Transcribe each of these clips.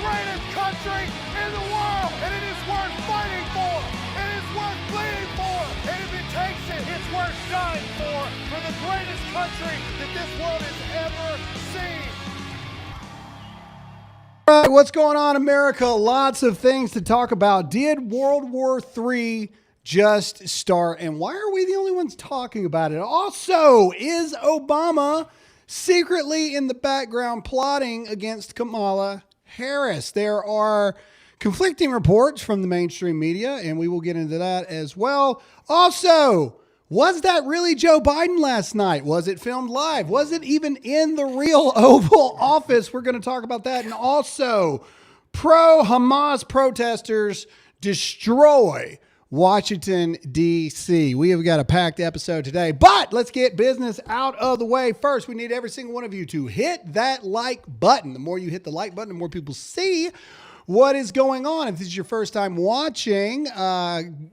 greatest country in the world, and it is worth fighting for. It is worth bleeding for, and if it takes it, it's worth dying for the greatest country that this world has ever seen. All right, what's going on, America? Lots of things to talk about. Did World War III just start, and why are we the only ones talking about it? Also, is Obama secretly in the background plotting against Kamala Harris? There are conflicting reports from the mainstream media, and we will get into that as well. Also, was that really Joe Biden last night? Was it filmed live? Was it even in the real Oval Office? We're going to talk about that. And also, pro-Hamas protesters destroy Washington, D.C. We have got a packed episode today, but let's get business out of the way. First, we need every single one of you to hit that like button. The more you hit the like button, the more people see what is going on. If this is your first time watching,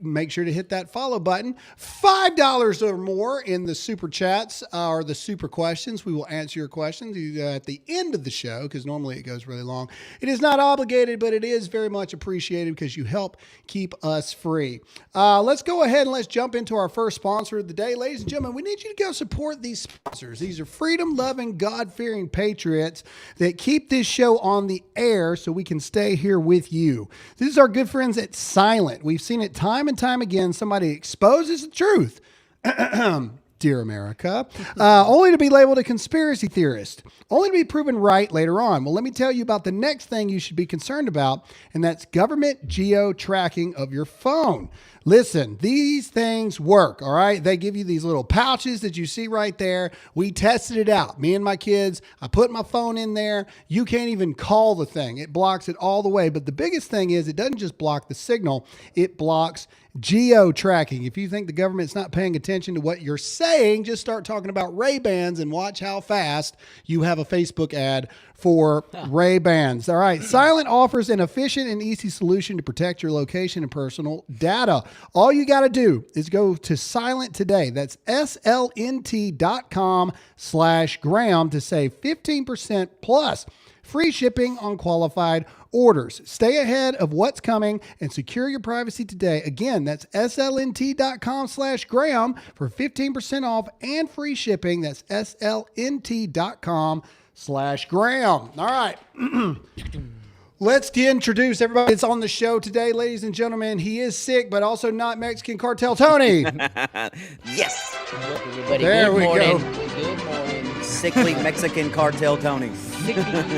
make sure to hit that follow button. $5 or more in the super chats or the super questions. We will answer your questions at the end of the show because normally it goes really long. It is not obligated, but it is very much appreciated because you help keep us free. Let's go ahead and let's jump into our first sponsor of the day. Ladies and gentlemen, we need you to go support these sponsors. These are freedom-loving, God-fearing patriots that keep this show on the air so we can stay here with you. This is our good friends at Silent. We've seen it time and time again. Somebody exposes the truth. Dear America, only to be labeled a conspiracy theorist, only to be proven right later on. Well, let me tell you about the next thing you should be concerned about, and that's government geo-tracking of your phone. Listen, these things work, all right? They give you these little pouches that you see right there. We tested it out. Me and my kids, I put my phone in there. You can't even call the thing. It blocks it all the way. But the biggest thing is it doesn't just block the signal. It blocks geo-tracking. If you think the government's not paying attention to what you're saying, just start talking about Ray-Bans and watch how fast you have a Facebook ad for Ray-Bans. All right. Silent offers an efficient and easy solution to protect your location and personal data. All you got to do is go to Silent today. That's slnt.com/Graham to save 15% plus free shipping on qualified orders. Stay ahead of what's coming and secure your privacy today. Again, that's slnt.com/Graham for 15% off and free shipping. That's slnt.com/Graham. All right. Let's introduce everybody that's on the show today, ladies and gentlemen. He is sick, but also not Mexican Cartel Tony. Yes. Everybody, There we go. Good morning. Sickly Mexican Cartel Tony.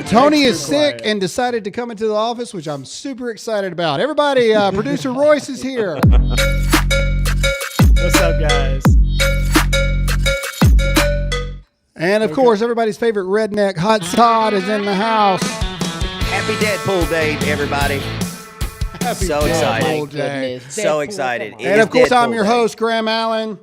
Tony is sick and decided to come into the office, which I'm super excited about. Everybody, producer Royce is here. What's up, guys? And of course, everybody's favorite redneck, Hot Sod, is in the house. Happy Deadpool Day, everybody. Happy So Deadpool excited. Day. Goodness. So Deadpool, excited. come on. It And is of course, I'm Deadpool your Day. host, Graham Allen.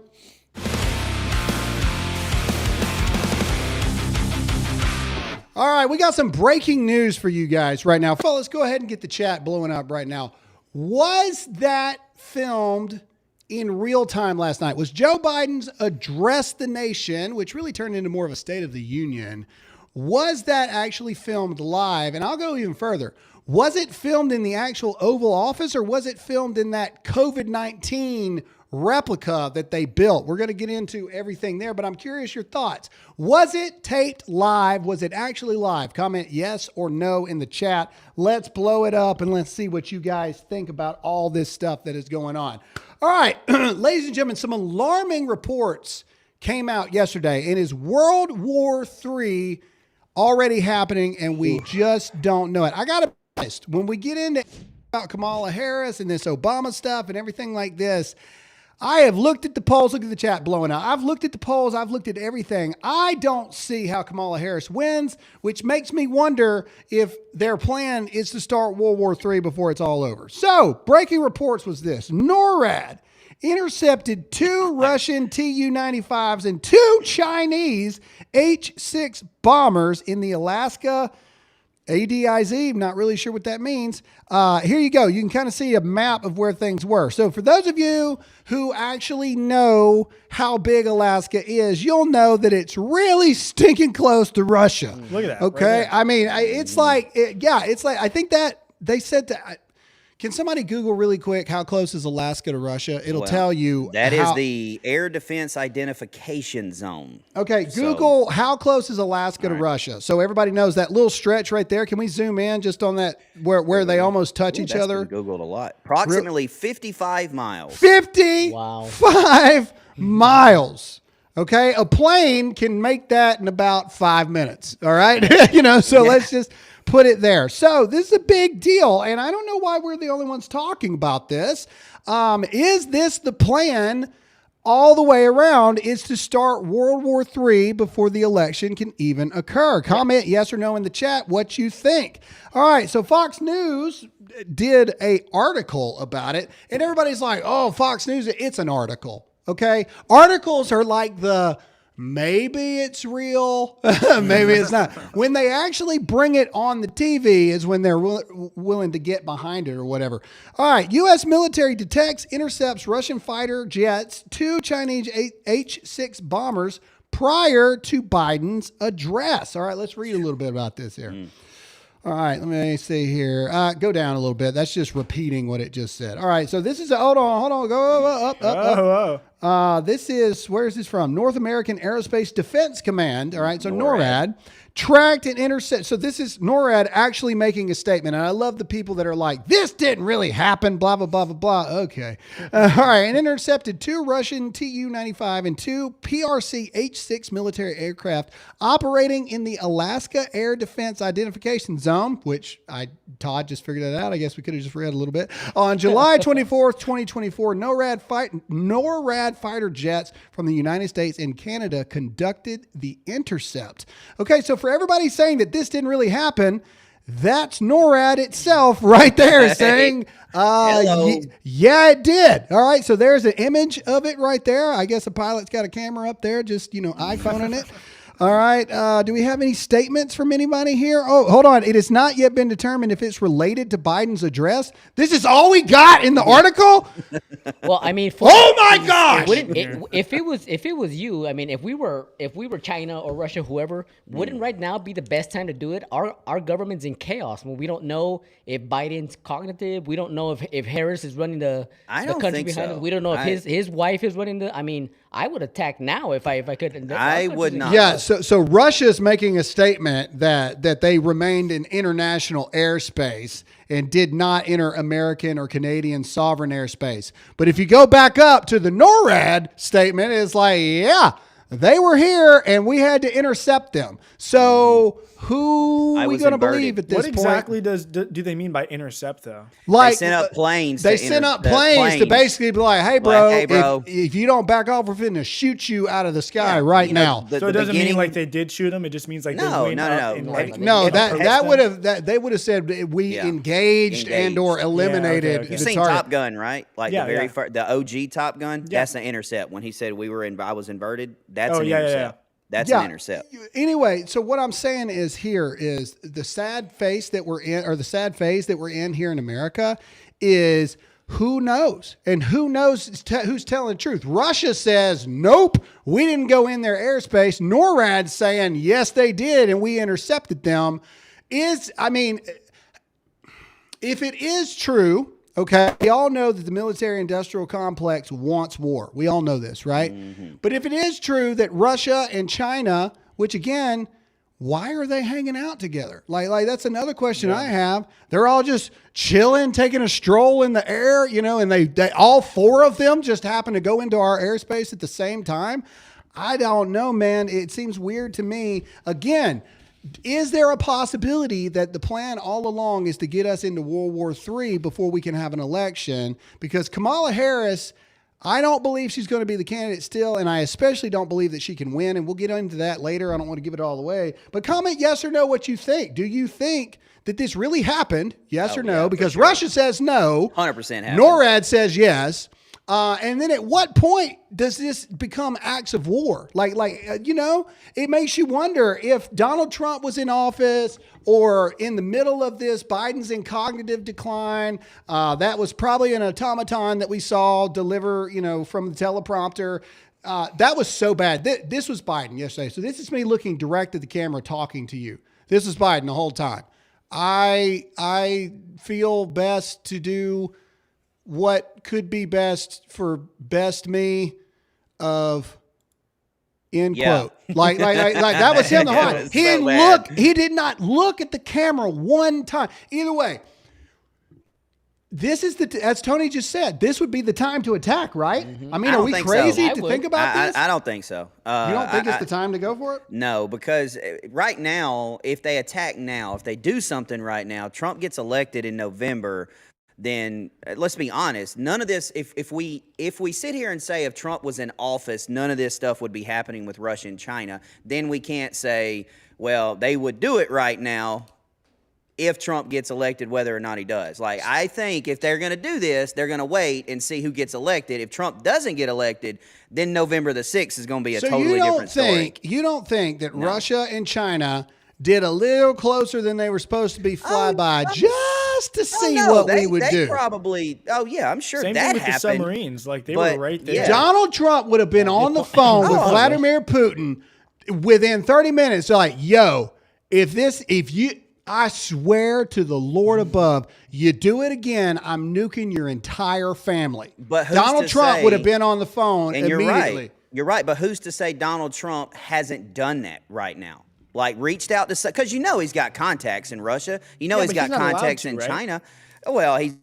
All right, we got some breaking news for you guys right now. Fellas, go ahead and get the chat blowing up right now. Was that filmed in real time last night? Was Joe Biden's address the nation, which really turned into more of a State of the Union, was that actually filmed live? And I'll go even further. Was it filmed in the actual Oval Office, or was it filmed in that COVID-19 replica that they built? We're going to get into everything there, but I'm curious your thoughts. Was it taped live? Was it actually live? Comment yes or no in the chat. Let's blow it up and let's see what you guys think about all this stuff that is going on. All right, ladies and gentlemen, some alarming reports came out yesterday. And is World War III already happening and we just don't know it? I got to be honest, when we get into about Kamala Harris and this Obama stuff and everything like this, I have looked at the polls. Look at the chat blowing up. I've looked at the polls. I've looked at everything. I don't see how Kamala Harris wins, which makes me wonder if their plan is to start World War III before it's all over. So, breaking reports was this. NORAD intercepted 2 Russian Tu-95s and 2 Chinese H-6 bombers in the Alaska ADIZ, not really sure what that means. Here you go. You can kind of see a map of where things were. So for those of you who actually know how big Alaska is, you'll know that it's really stinking close to Russia. Look at that. Okay. Right I mean, it's like, it's like, I think that they said that. Can somebody Google really quick how close is Alaska to Russia? It'll tell you. That is the Air Defense Identification Zone. Okay, Google how close is Alaska to Russia. So everybody knows that little stretch right there. Can we zoom in just on that where they almost touch each other? Googled a lot. Approximately 55 miles. 55 miles. Okay, a plane can make that in about 5 minutes. All right, so let's just put it there. So this is a big deal, and I don't know why we're the only ones talking about this. Is this the plan all the way around? Is to start World War III before the election can even occur? Comment yes or no in the chat what you think. All right, so Fox News did an article about it, and everybody's like, oh, Fox News, it's an article. Okay, articles are like the maybe it's real, maybe it's not. When they actually bring it on the TV is when they're willing to get behind it or whatever. All right, U.S. military detects, intercepts Russian fighter jets, 2 Chinese H-6 bombers prior to Biden's address. All right, let's read a little bit about this here. All right, let me see here. Go down a little bit. That's just repeating what it just said. All right, so this is, hold on, go up. This is, where is this from? North American Aerospace Defense Command. All right, so NORAD tracked and intercepted. So this is NORAD actually making a statement. And I love the people that are like, this didn't really happen, blah, blah, blah, blah, blah. Okay. All right, and intercepted 2 Russian Tu-95 and 2 PRC H-6 military aircraft operating in the Alaska Air Defense Identification Zone, which Todd just figured that out. I guess we could have just read a little bit. On July 24th, 2024, NORAD fighter jets from the United States and Canada conducted the intercept. Okay, so for everybody saying that this didn't really happen, that's NORAD itself right there saying, yeah, it did. All right, so there's an image of it right there. I guess a pilot's got a camera up there just, iPhoning it. All right. Do we have any statements from anybody here? Oh, hold on. It has not yet been determined if it's related to Biden's address. This is all we got in the article? Well, I mean, oh my gosh! If it was you, I mean, if we were China or Russia, whoever, wouldn't right now be the best time to do it? Our government's in chaos. I mean, we don't know if Biden's cognitive. We don't know if Harris is running the country behind him. We don't know if his wife is running the. I mean, I would attack now if I could. I would not. Yeah. So Russia's making a statement that they remained in international airspace and did not enter American or Canadian sovereign airspace. But if you go back up to the NORAD statement, it's like, yeah, they were here and we had to intercept them. So who are we going to believe at this point? What exactly do they mean by intercept, though? Like, they sent up planes. They sent up planes to basically be like, hey, bro, if you don't back off, we're finna shoot you out of the sky now. So it doesn't mean like they did shoot them. It just means like they went up and they would have said we engaged and or eliminated. You've seen Top Gun, right? Like the very first, the OG Top Gun. That's the intercept. When he said I was inverted, that's an intercept. That's an intercept. Anyway, so what I'm saying is the sad face that we're in, or the sad phase that we're in here in America is who knows? And who knows who's telling the truth? Russia says, nope, we didn't go in their airspace. NORAD saying, yes, they did, and we intercepted them. If it is true, okay, we all know that the military-industrial complex wants war. We all know this, right? Mm-hmm. But if it is true that Russia and China, which again, why are they hanging out together? Like that's another question I have. They're all just chilling, taking a stroll in the air, and they all 4 of them just happen to go into our airspace at the same time. I don't know, man. It seems weird to me. Again, is there a possibility that the plan all along is to get us into World War III before we can have an election? Because Kamala Harris, I don't believe she's going to be the candidate still, and I especially don't believe that she can win, and we'll get into that later. I don't want to give it all away. But comment yes or no what you think. Do you think that this really happened? Yes or no? Because Russia says no. 100% happened. NORAD says yes. And then at what point does this become acts of war? It makes you wonder if Donald Trump was in office or in the middle of this, Biden's in cognitive decline. That was probably an automaton that we saw deliver, from the teleprompter. That was so bad. This was Biden yesterday. So this is me looking direct at the camera talking to you. This is Biden the whole time. I feel best to do what could be best for best me of end quote. Like that was him the whole time. He did not look at the camera one time. Either way, this is as Tony just said, this would be the time to attack, right? Mm-hmm. I mean, are we crazy to think about this? I don't think so. You don't think it's the time to go for it? No, because right now, if they attack now, if they do something right now, Trump gets elected in November, then let's be honest, none of this, if we sit here and say if Trump was in office, none of this stuff would be happening with Russia and China, then we can't say, well, they would do it right now if Trump gets elected, whether or not he does. Like, I think if they're going to do this, they're going to wait and see who gets elected. If Trump doesn't get elected, then November the 6th is going to be a totally different story. You don't think that Russia and China did a little closer than they were supposed to be flyby just to see what we would do? Probably. Oh, yeah, I'm sure Same that thing with happened. the submarines. Like, they were right there. Yeah. Donald Trump would have been on the phone with Vladimir Putin within 30 minutes. They're like, yo, I swear to the Lord above, you do it again, I'm nuking your entire family. But Donald Trump would have been on the phone and immediately. You're right, but who's to say Donald Trump hasn't done that right now? Like, reached out to, because he's got contacts in Russia. He's got contacts in China. Well, he's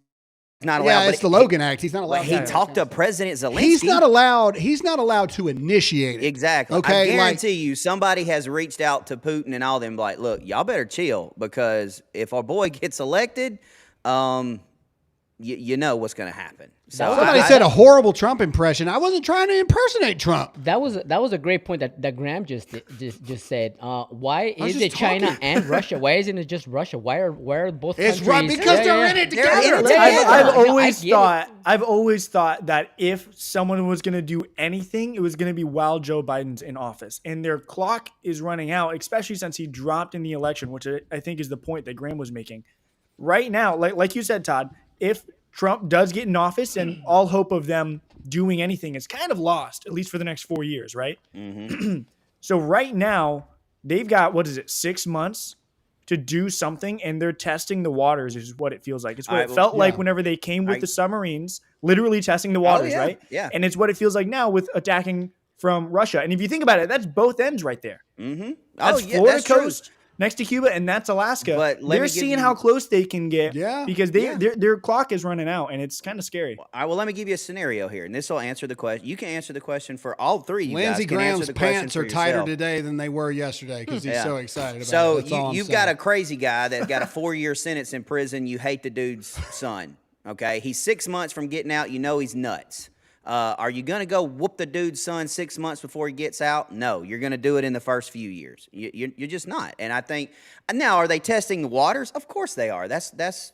not allowed. Yeah, it's the Logan Act. He's not allowed. He talked to President Zelensky. He's not allowed to initiate it. Exactly. Okay, I guarantee you, somebody has reached out to Putin and all them, like, look, y'all better chill, because if our boy gets elected, you know what's going to happen. So somebody said a horrible Trump impression. I wasn't trying to impersonate Trump. That was a great point that Graham just said. Why is it China and Russia? Why isn't it just Russia? Why are both countries? It's right because they're in it together. I've always thought that if someone was going to do anything, it was going to be while Joe Biden's in office, and their clock is running out, especially since he dropped in the election, which I think is the point that Graham was making. Right now, like you said, Todd, if Trump does get in office, and all hope of them doing anything is kind of lost, at least for the next 4 years, right? Mm-hmm. So right now, they've got, 6 months to do something, and they're testing the waters is what it feels like. It's what it felt like whenever they came with the submarines, literally testing the waters, right? Yeah. And it's what it feels like now with attacking from Russia. And if you think about it, that's both ends right there. Mm-hmm. That's Florida coast. Next to Cuba, and that's Alaska. But they're seeing how close they can get because their clock is running out, and it's kind of scary. Well, let me give you a scenario here, and this will answer the question. You can answer the question for all three. Lindsey Graham's pants are tighter today than they were yesterday because he's so excited about it. So you've got a crazy guy that got a 4-year sentence in prison. You hate the dude's son, okay? He's 6 months from getting out. You know he's nuts. Are you going to go whoop the dude's son 6 months before he gets out? No, you're going to do it in the first few years. You're just not. And I think, now, are they testing the waters? Of course they are.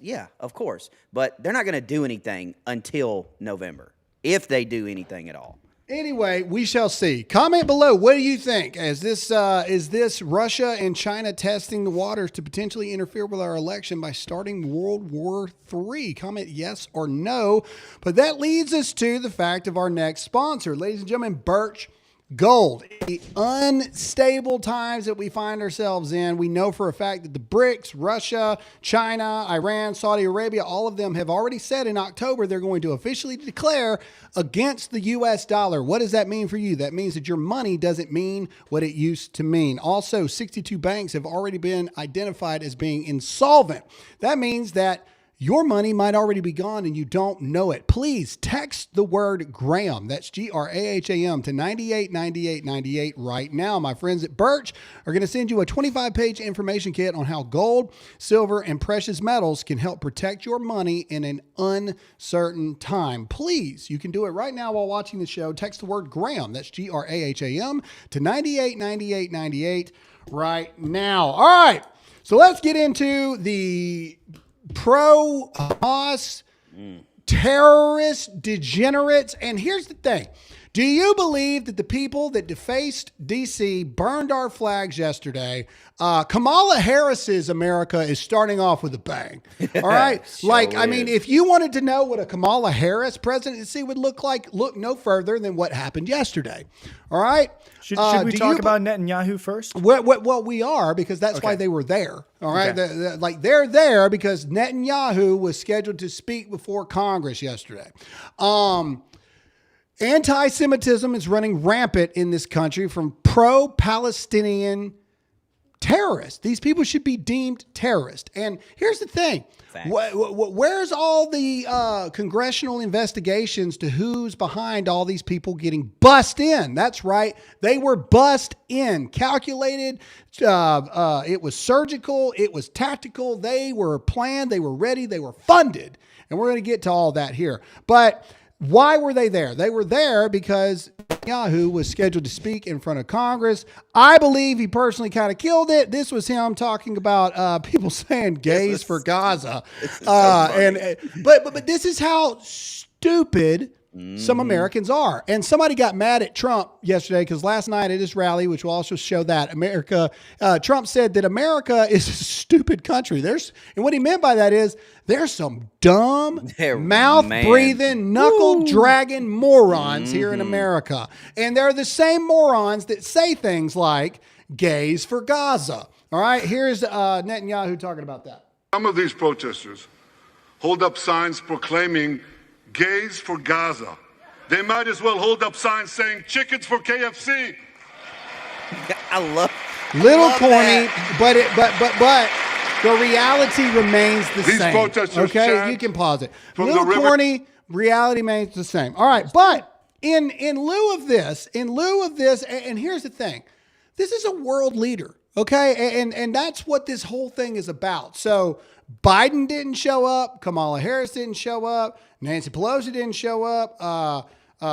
Yeah, of course. But they're not going to do anything until November, if they do anything at all. Anyway, we shall see. Comment below. What do you think? Is this Russia and China testing the waters to potentially interfere with our election by starting World War III? Comment yes or no. But that leads us to the fact of our next sponsor. Ladies and gentlemen, Birch Gold. The unstable times that we find ourselves in, we know for a fact that the BRICS, Russia, China, Iran, Saudi Arabia, all of them have already said in October they're going to officially declare against the U.S. dollar. What does that mean for you? That means that your money doesn't mean what it used to mean. Also, 62 banks have already been identified as being insolvent. That means that your money might already be gone and you don't know it. Please text the word Graham, that's Graham, to 989898 right now. My friends at Birch are going to send you a 25-page information kit on how gold, silver, and precious metals can help protect your money in an uncertain time. Please, you can do it right now while watching the show. Text the word Graham, that's Graham, to 989898 right now. All right, so let's get into the pro-Hamas terrorists, degenerates. And here's the thing. Do you believe that the people that defaced D.C., burned our flags yesterday, Kamala Harris's America is starting off with a bang? All right? I mean, if you wanted to know what a Kamala Harris presidency would look like, look no further than what happened yesterday. All right? Should we talk about Netanyahu first? Well, we are, because that's why they were there. All right. Okay. They're there because Netanyahu was scheduled to speak before Congress yesterday. Anti-Semitism is running rampant in this country from pro-Palestinian terrorists. These people should be deemed terrorists. And here's the thing. Where's all the congressional investigations to who's behind all these people getting bussed in? That's right. They were bussed in, calculated. It was surgical. It was tactical. They were planned. They were ready. They were funded. And we're going to get to all that here. But why were they there? They were there because Netanyahu was scheduled to speak in front of Congress. I believe he personally kind of killed it. This was him talking about people saying gays for Gaza. But this is how stupid some Americans are. And somebody got mad at Trump yesterday because last night at his rally, which will also show that Trump said that America is a stupid country. And what he meant by that is there's some dumb, mouth-breathing, knuckle-dragging morons here in America. And they're the same morons that say things like gays for Gaza. All right, here's Netanyahu talking about that. Some of these protesters hold up signs proclaiming gays for Gaza. They might as well hold up signs saying chickens for KFC. I love little love corny, that. but the reality remains the These same. protesters Okay, chant you can pause it. from Little the river- corny, reality remains the same. All right, but in lieu of this, and here's the thing, this is a world leader. Okay, and that's what this whole thing is about. So Biden didn't show up, Kamala Harris didn't show up, Nancy Pelosi didn't show up,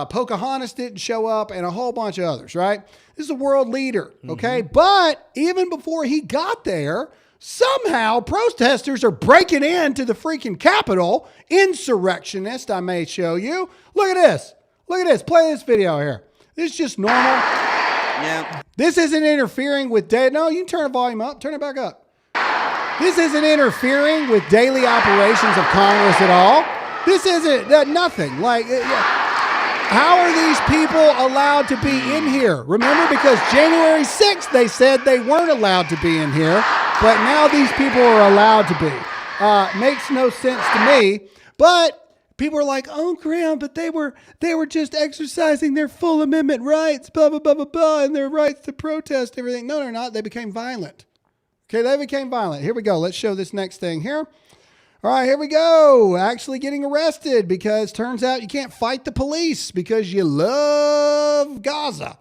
Pocahontas didn't show up, and a whole bunch of others, right? This is a world leader, okay? But even before he got there, somehow protesters are breaking into the freaking Capitol. Insurrectionists, I may show you. Look at this. Look at this. Play this video here. This is just normal. Yeah. This isn't interfering with no, you can turn the volume up, turn it back up. This isn't interfering with daily operations of Congress at all. This isn't nothing. Like, how are these people allowed to be in here? Remember, because January 6th, they said they weren't allowed to be in here, but now these people are allowed to be. Makes no sense to me, but people are like, oh, Graham, but they were just exercising their full amendment rights, blah, blah, blah, blah, blah, and their rights to protest everything. No, they're not. They became violent. Okay, they became violent. Here we go. Let's show this next thing here. All right, here we go. Actually getting arrested because turns out you can't fight the police because you love Gaza.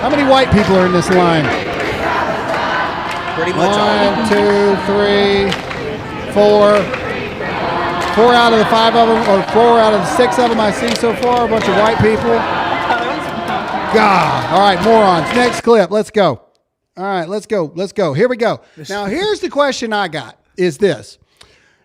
How many white people are in this line? Pretty much all. 1, 2, 3. 4 out of the 5 of them, or 4 out of the 6 of them I see so far, a bunch of white people. God. All right, morons. Next clip. Let's go. All right, let's go. Here we go. Now, here's the question I got is this.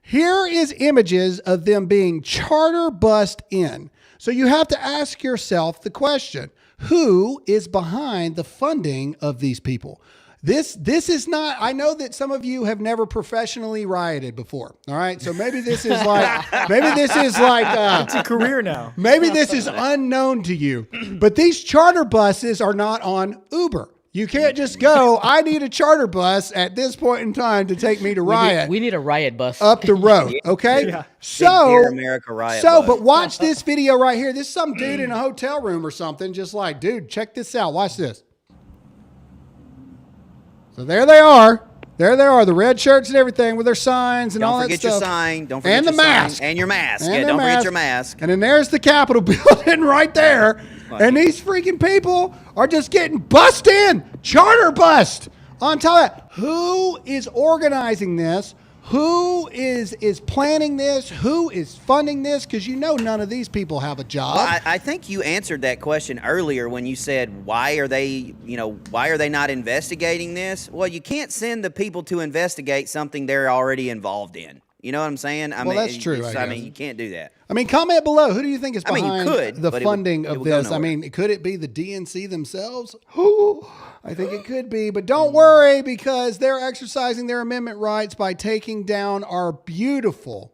Here is images of them being charter bussed in. So you have to ask yourself the question, who is behind the funding of these people? This is not, I know that some of you have never professionally rioted before. All right. So maybe this is like, It's a career now. maybe this is unknown to you, but these charter buses are not on Uber. You can't just go, I need a charter bus at this point in time to take me to riot. We need a riot bus. Up the road. Okay. Yeah. So, Dear America riot bus. but watch this video right here. This is some dude in a hotel room or something. Just like, dude, check this out. Watch this. So there they are. There they are, the red shirts and everything with their signs and all that stuff. Don't forget your sign. Don't forget and your the mask. sign. And your mask. And Yeah, their don't forget mask. your mask. And then there's the Capitol building right there. And these freaking people are just getting bussed in, charter bussed. On top of that, who is organizing this? Who is planning this? Who is funding this? Because none of these people have a job. Well, I think you answered that question earlier when you said, why are they not investigating this? Well, you can't send the people to investigate something they're already involved in. You know what I'm saying? I mean, that's true. I mean, you can't do that. I mean, comment below. Who do you think is behind you could, the but funding it of would go this? I nowhere. mean, could it be the DNC themselves? I think it could be, but don't worry because they're exercising their amendment rights by taking down our beautiful,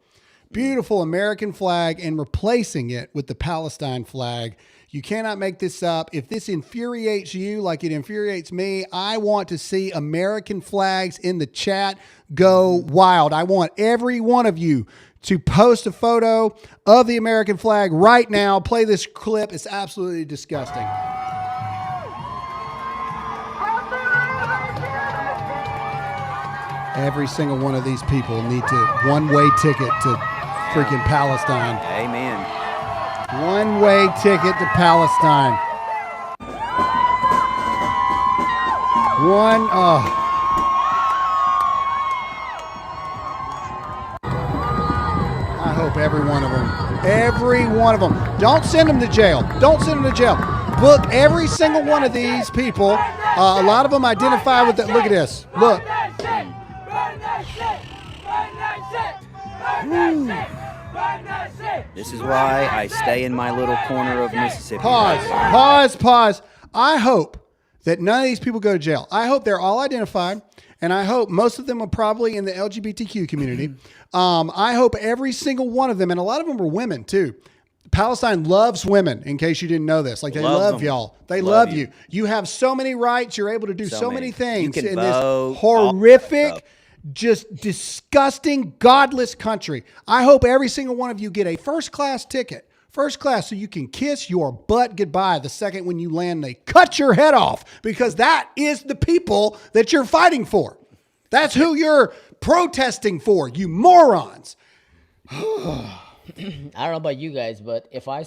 beautiful American flag and replacing it with the Palestine flag. You cannot make this up. If this infuriates you like it infuriates me, I want to see American flags in the chat go wild. I want every one of you to post a photo of the American flag right now. Play this clip. It's absolutely disgusting. Every single one of these people need to one-way ticket to freaking Palestine. Amen. One-way ticket to Palestine. I hope every one of them. Every one of them. Don't send them to jail. Don't send them to jail. Book every single one of these people. A lot of them identify with that. Look at this. Look. This is why I stay in my little corner of Mississippi. Pause. I hope that none of these people go to jail. I hope they're all identified, and I hope most of them are probably in the LGBTQ community. I hope every single one of them, and a lot of them are women too. Palestine loves women, in case you didn't know this. Like, they love y'all. They love you. You have so many rights. You're able to do so many things You can in vote, this horrific, just disgusting, godless country. I hope every single one of you get a first-class ticket. First class, so you can kiss your butt goodbye the second when you land, they cut your head off, because that is the people that you're fighting for. That's who you're protesting for, you morons. I don't know about you guys, but if I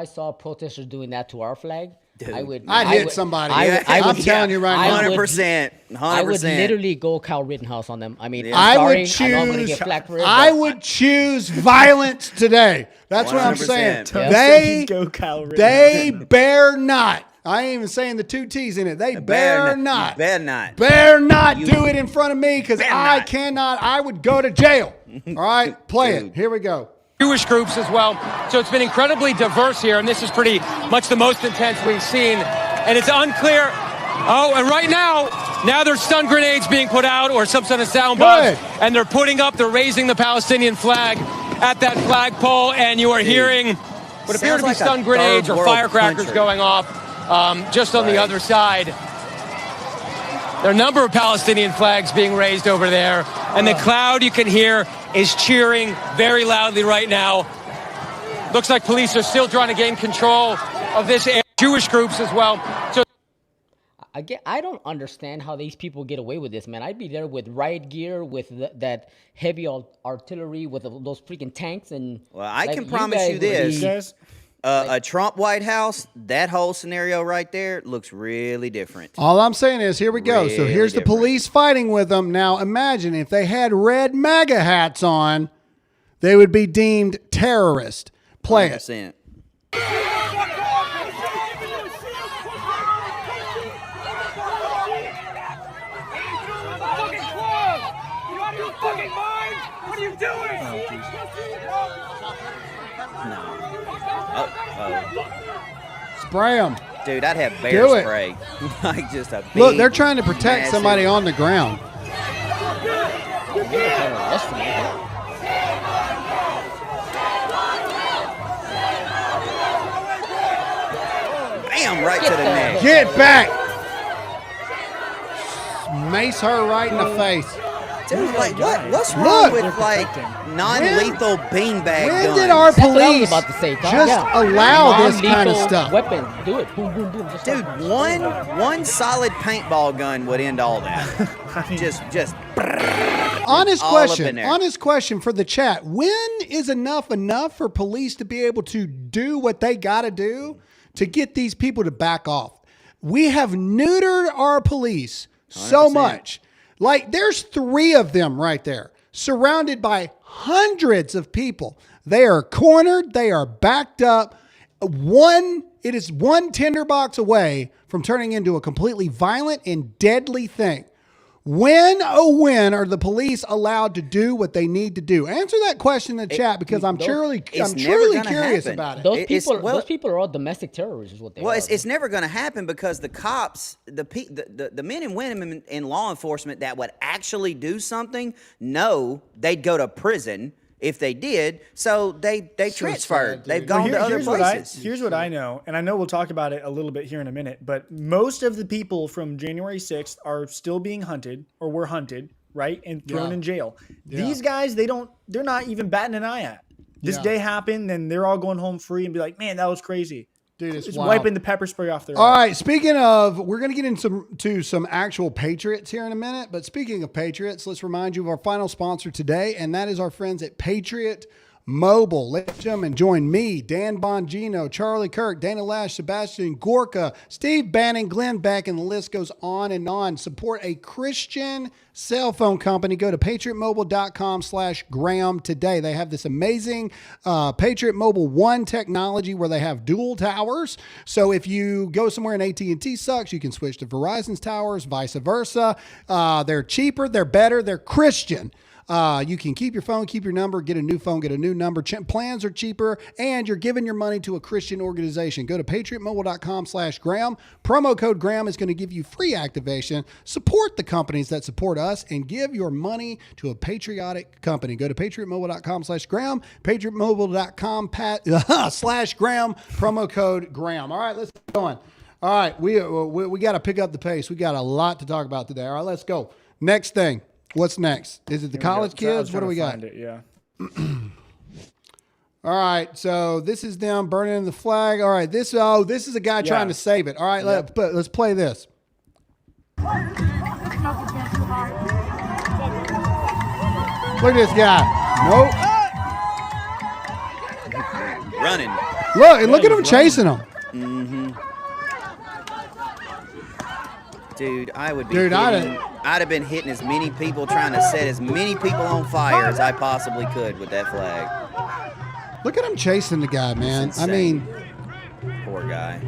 saw protesters doing that to our flag, I'd hit somebody. I'm telling you right now. 100%. I would literally go Kyle Rittenhouse on them. I mean, I I'm would sorry, I know I'm gonna choose. get flack for it, I but would choose violence today. That's what I'm saying. 100%. They Go Kyle Rittenhouse. they bear not. I ain't even saying the two T's in it. They bear not. Bear not. Bear not do it in front of me, because better I not. cannot. I would go to jail. All right, play it. Here we go. Jewish groups as well. So it's been incredibly diverse here, and this is pretty much the most intense we've seen. And it's unclear. Oh, and right now there's stun grenades being put out or some sort of sound bombs, and they're raising the Palestinian flag at that flagpole, and you are hearing what appear to be Sounds like a stun grenades or third world firecrackers country. going off just on the other side. There are a number of Palestinian flags being raised over there, and the crowd you can hear is cheering very loudly right now. Looks like police are still trying to gain control of this area. Jewish groups as well. So I don't understand how these people get away with this, man. I'd be there with riot gear, with that heavy artillery, with those freaking tanks, and Well, I like, can promise guys you would this. be- Guys, A Trump White House, that whole scenario right there looks really different. All I'm saying is, here we go. So Really here's the different. police fighting with them. Now imagine if they had red MAGA hats on, they would be deemed terrorist. Play it. 100%. Spray them. Dude, I'd have bear Do it. spray. Like just a big, Look, they're trying to protect massive- somebody on the ground. Bam, right to the neck. Get back. Mace her right in the face. Dude, like what's Look. wrong with They're like protecting. non-lethal beanbag When guns? did our That's what I was police about to say, Tom. just Yeah. allow this kind of Non-lethal stuff? Weapons, do it. Boom, boom, boom. Just Dude, like- one solid paintball gun would end all that. just Honest all up in question. there. Honest question for the chat. When is enough for police to be able to do what they got to do to get these people to back off? We have neutered our police so 100%. much. Like, there's 3 of them right there. surrounded by hundreds of people. They are cornered. They are backed up. It is one tinderbox away from turning into a completely violent and deadly thing. When, oh, when are the police allowed to do what they need to do? Answer that question in the chat because I'm truly curious about it. Those people are all domestic terrorists, is what they are. Well, it's never going to happen because the cops, the men and women in law enforcement that would actually do something, know they'd go to prison if they did. So they transferred. sad, They've gone to other places. Here's what I know, and I know we'll talk about it a little bit here in a minute, but most of the people from January 6th are still being hunted or were hunted, right? And thrown in jail. Yeah. These guys, they're not even batting an eye at. This day happened, and they're all going home free and be like, man, that was crazy. Dude, it's Just wild. wiping the pepper spray off their All eyes. right, speaking of, we're going to get into some actual Patriots here in a minute. But speaking of Patriots, let's remind you of our final sponsor today, and that is our friends at Patriot Mobile. Ladies and gentlemen, join me, Dan Bongino, Charlie Kirk, Dana Lash, Sebastian Gorka, Steve Bannon, Glenn Beck, and the list goes on and on. Support a Christian cell phone company. Go to patriotmobile.com/Graham today. They have this amazing Patriot Mobile One technology where they have dual towers. So if you go somewhere and AT&T sucks, you can switch to Verizon's towers, vice versa. They're cheaper, they're better, they're Christian. You can keep your phone, keep your number, get a new phone, get a new number. Plans are cheaper, and you're giving your money to a Christian organization. Go to patriotmobile.com/Graham. Promo code Graham is going to give you free activation. Support the companies that support us and give your money to a patriotic company. Go to patriotmobile.com/Graham, patriotmobile.com/Graham, promo code Graham. All right, let's get going. All right, we got to pick up the pace. We got a lot to talk about today. All right, let's go. Next thing. What's next? Is it the college kids? What do we got? Yeah. All right, so this is them burning the flag. All right, this is a guy trying to save it. All right, let's play this. Look at this guy. Nope. Running. Look at him chasing him. Dude, I'd have been hitting as many people, trying to set as many people on fire as I possibly could with that flag. Look at him chasing the guy, man. I mean, poor guy.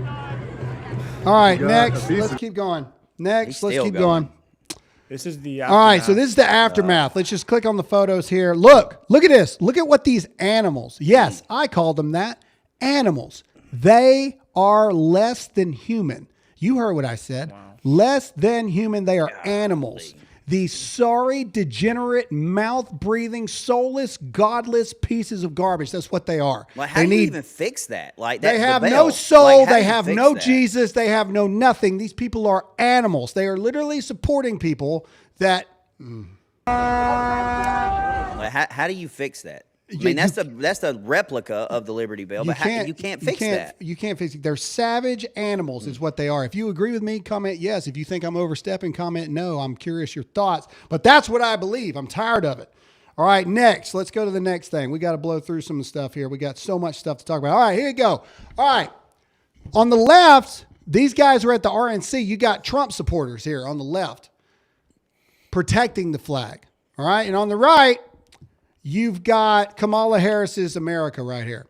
All right, next. Let's keep going. Next, let's keep going. This is the aftermath. All right, so this is the aftermath. Let's just click on the photos here. Look at this. Look at what these animals. Yes, I called them that. Animals. They are less than human. You heard what I said. Wow. Less than human. They are animals. These sorry, degenerate, mouth-breathing, soulless, godless pieces of garbage. That's what they are. Well, how do you even fix that? Like they have no soul. They have no Jesus. They have no nothing. These people are animals. They are literally supporting people that. How do you fix that? I mean, that's the replica of the Liberty Bell, but you can't fix that. You can't fix it. They're savage animals is what they are. If you agree with me, comment yes. If you think I'm overstepping, comment no. I'm curious your thoughts. But that's what I believe. I'm tired of it. All right, next. Let's go to the next thing. We got to blow through some stuff here. We got so much stuff to talk about. All right, here you go. All right. On the left, these guys are at the RNC. You got Trump supporters here on the left protecting the flag. All right, and on the right, you've got Kamala Harris's America right here.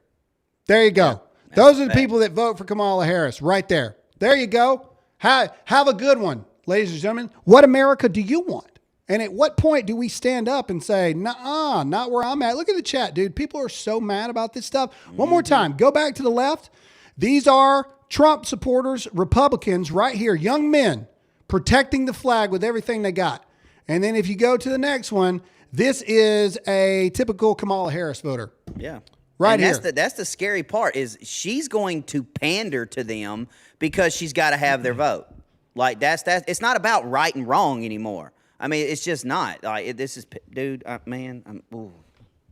There you go. Yeah, those are the people that vote for Kamala Harris right there. There you go. Have a good one, ladies and gentlemen. What America do you want? And at what point do we stand up and say, nah, not where I'm at? Look at the chat, dude. People are so mad about this stuff. One more time. Go back to the left. These are Trump supporters, Republicans right here, young men protecting the flag with everything they got. And then if you go to the next one, this is a typical Kamala Harris voter. Yeah. Right and here. That's the scary part is she's going to pander to them because she's got to have their vote. Like that's it's not about right and wrong anymore. I mean, it's just not. Like this is, dude, man.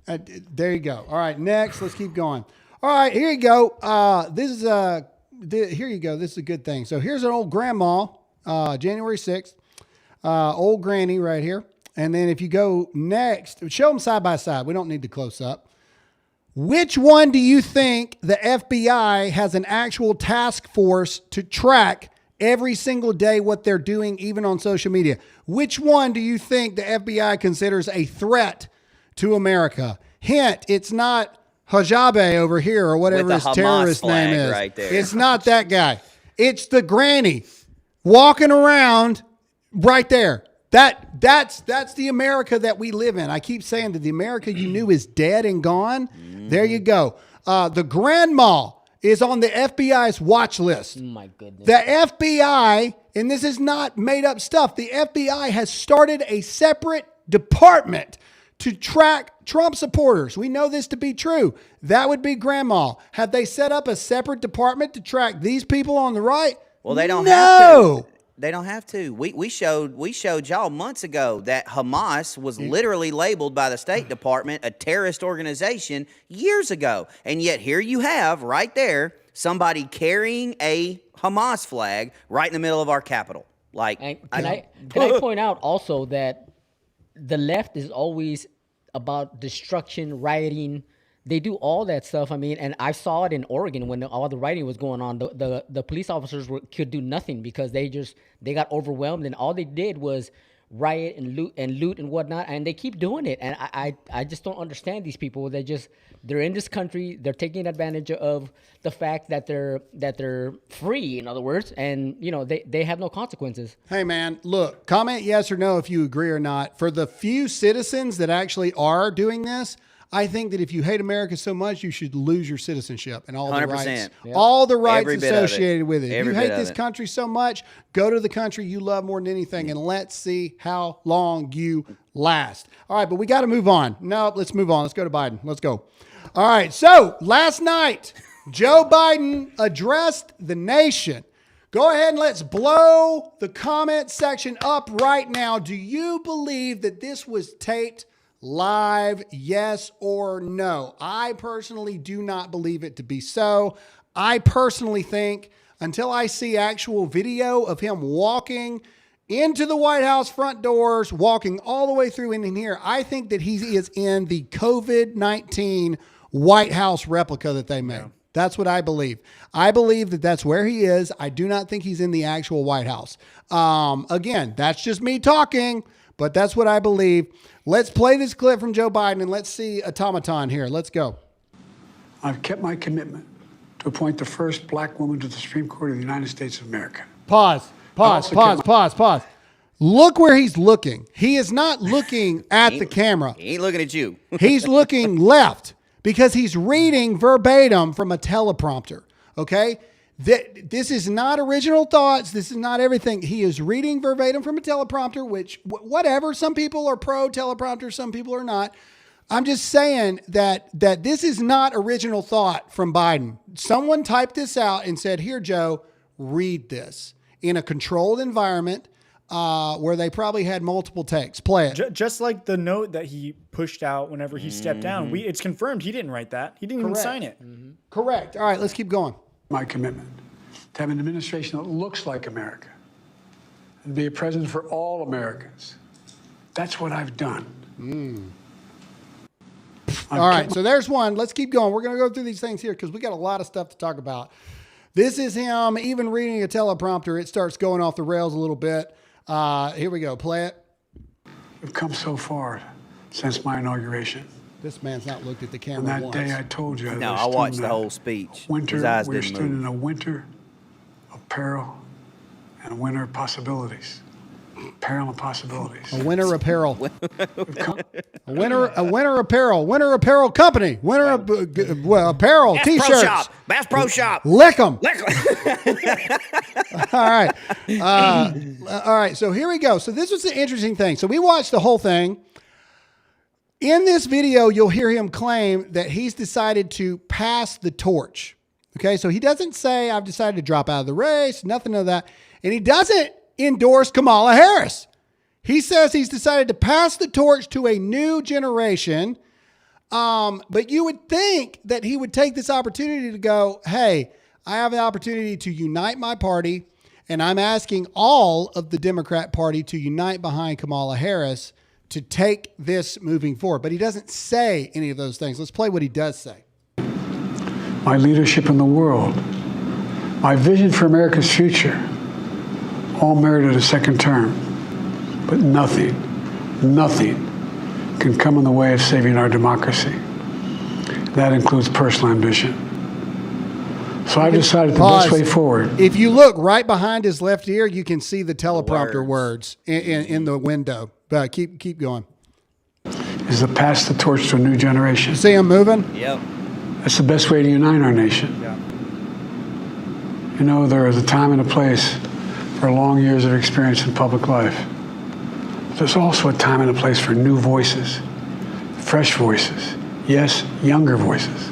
There you go. All right, next, let's keep going. All right, here you go. Here you go. This is a good thing. So here's an old grandma, January 6th, old granny right here. And then if you go next, show them side by side. We don't need to close up. Which one do you think the FBI has an actual task force to track every single day what they're doing, even on social media? Which one do you think the FBI considers a threat to America. Hint, it's not Hijabe over here or whatever With his the Hamas terrorist name flag is. right there. It's not that guy. It's the granny walking around right there. That's the America that we live in. I keep saying that the America you knew is dead and gone. There you go. The grandma is on the FBI's watch list. Oh my goodness. The FBI, and this is not made up stuff, the FBI has started a separate department to track Trump supporters. We know this to be true. That would be grandma. Have they set up a separate department to track these people on the right? Well, they don't No. have to. They don't have to. We showed y'all months ago that Hamas was literally labeled by the State Department a terrorist organization years ago. And yet here you have right there somebody carrying a Hamas flag right in the middle of our Capitol. Like, And can I point out also that the left is always about destruction, rioting. They do all that stuff. I mean, and I saw it in Oregon when all the rioting was going on. The police officers could do nothing because they got overwhelmed, and all they did was riot and loot and whatnot. And they keep doing it. And I just don't understand these people. They're in this country. They're taking advantage of the fact that they're free, in other words, and they have no consequences. Hey man, look, comment yes or no if you agree or not. For the few citizens that actually are doing this, I think that if you hate America so much, you should lose your citizenship and all the 100%. rights, Yep. all the rights Every bit of it. associated with it. If Every you hate bit of this it. country so much, go to the country you love more than anything, and let's see how long you last. All right, but we got to move on. No, let's move on. Let's go to Biden. Let's go. All right, so last night, Joe Biden addressed the nation. Go ahead and let's blow the comment section up right now. Do you believe that this was taped live, yes or no? I personally do not believe it to be so. I personally think until I see actual video of him walking into the White House front doors, walking all the way through in here, I think that he is in the COVID-19 White House replica that they made. Yeah. That's what I believe. I believe that that's where he is. I do not think he's in the actual White House. Again, that's just me talking, but that's what I believe. Let's play this clip from Joe Biden and let's see automaton here. Let's go. I've kept my commitment to appoint the first black woman to the Supreme Court of the United States of America. Pause. Look where he's looking. He is not looking at the camera. He ain't looking at you. He's looking left because he's reading verbatim from a teleprompter. Okay? This is not original thoughts. This is not everything. He is reading verbatim from a teleprompter, which, whatever. Some people are pro teleprompter, some people are not. I'm just saying that this is not original thought from Biden. Someone typed this out and said, here, Joe, read this in a controlled environment where they probably had multiple takes. Play it. Just like the note that he pushed out whenever he stepped down. It's confirmed he didn't write that. He didn't even sign it. Correct. All right, let's keep going. My commitment to have an administration that looks like America and be a president for all Americans. That's what I've done. All right, so there's one. Let's keep going. We're going to go through these things here because we got a lot of stuff to talk about. This is him even reading a teleprompter. It starts going off the rails a little bit. Here we go. Play it. We've come so far since my inauguration. This man's not looked at the On camera that once. day I told you No, I watched the whole speech. His eyes we didn't stood move. in a winter of peril and a winter of possibilities. Peril and possibilities. A winter apparel. a winter apparel. Winter apparel company. Winter apparel. Bass T-shirts. Pro Shop. Bass Pro Shop. Lick them. Lick 'em. All right. All right. So here we go. So this was an interesting thing. So we watched the whole thing. In this video, you'll hear him claim that he's decided to pass the torch. Okay. So he doesn't say, I've decided to drop out of the race, nothing of that. And he doesn't endorse Kamala Harris. He says he's decided to pass the torch to a new generation. But you would think that he would take this opportunity to go, hey, I have an opportunity to unite my party, and I'm asking all of the Democrat Party to unite behind Kamala Harris to take this moving forward. But he doesn't say any of those things. Let's play what he does say. My leadership in the world, my vision for America's future, all merited a second term. But nothing can come in the way of saving our democracy. That includes personal ambition. So I've decided the best way forward. If you look right behind his left ear, you can see the teleprompter words in the window. But keep going. Is to pass the torch to a new generation. See him moving? Yep. That's the best way to unite our nation. Yeah. You know, there is a time and a place for long years of experience in public life. There's also a time and a place for new voices, fresh voices, yes, younger voices.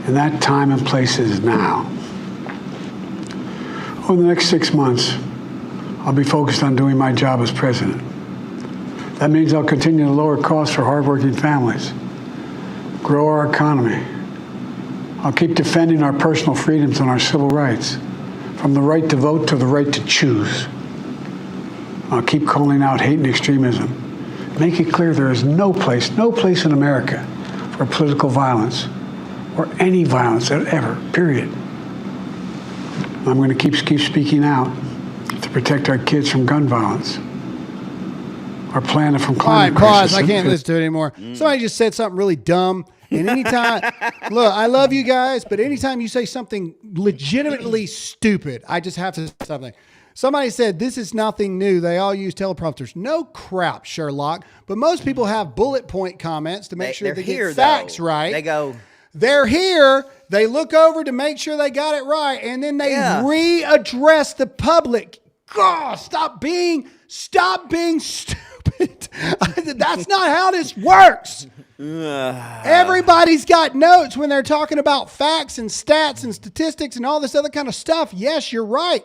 And that time and place is now. Over the next 6 months, I'll be focused on doing my job as president. That means I'll continue to lower costs for hardworking families, grow our economy. I'll keep defending our personal freedoms and our civil rights, from the right to vote to the right to choose. I'll keep calling out hate and extremism. Make it clear there is no place in America for political violence or any violence ever, period. I'm going to keep speaking out to protect our kids from gun violence. Our planet from climate All right, crisis. pause. I can't listen to it anymore. Somebody just said something really dumb. And anytime, look, I love you guys, but anytime you say something legitimately stupid, I just have to say something. Somebody said, this is nothing new. They all use teleprompters. No crap, Sherlock. But most people have bullet point comments to make sure they get facts right. They go, they're here. They look over to make sure they got it right. And then they readdress the public. God, stop being stupid. That's not how this works. Everybody's got notes when they're talking about facts and stats and statistics and all this other kind of stuff. Yes, you're right.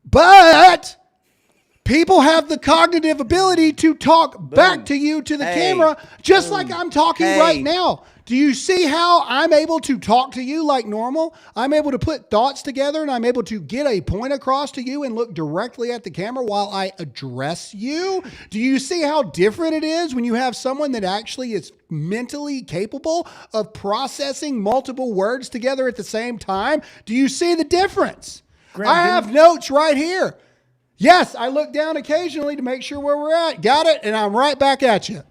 But people have the cognitive ability to talk back to you, to the camera, just like I'm talking right now. Do you see how I'm able to talk to you like normal? I'm able to put thoughts together and I'm able to get a point across to you and look directly at the camera while I address you. Do you see how different it is when you have someone that actually is mentally capable of processing multiple words together at the same time? Do you see the difference? I have notes right here. Yes, I look down occasionally to make sure where we're at. Got it? And I'm right back at you.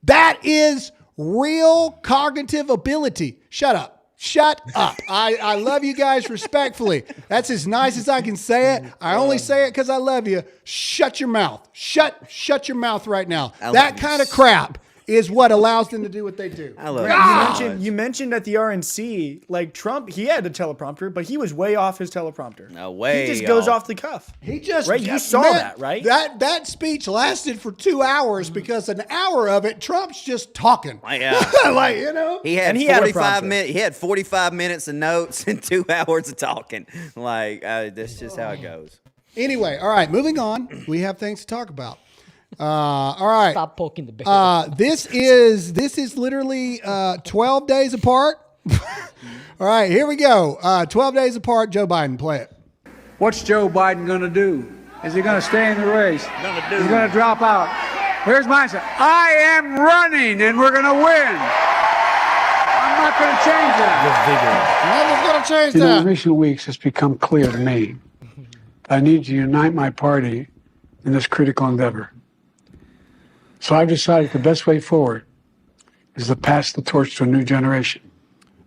That is real cognitive ability. Shut up. Shut up. I love you guys respectfully. That's as nice as I can say it. I only say it because I love you. Shut your mouth. Shut your mouth right now. That kind of crap is what allows them to do what they do. I love You mentioned at the RNC, like Trump, he had a teleprompter, but he was way off his teleprompter. No way. He just goes off the cuff. He just right. You saw that, right? That speech lasted for 2 hours because an hour of it, Trump's just talking. Yeah. Like, you know, He had he had a 45 prompter. minutes. He had 45 minutes of notes and 2 hours of talking. Like that's just how it goes. Anyway, all right, moving on. We have things to talk about. All right. Stop poking the bear. This is literally 12 days apart. All right, here we go. 12 days apart. Joe Biden, play it. What's Joe Biden going to do? Is he going to stay in the race? He's going to drop out. Here's my answer. I am running, and we're going to win. I'm not going to change that. Nothing's going to change You know, in that. recent weeks, it's become clear to me that I need to unite my party in this critical endeavor. So I've decided the best way forward is to pass the torch to a new generation.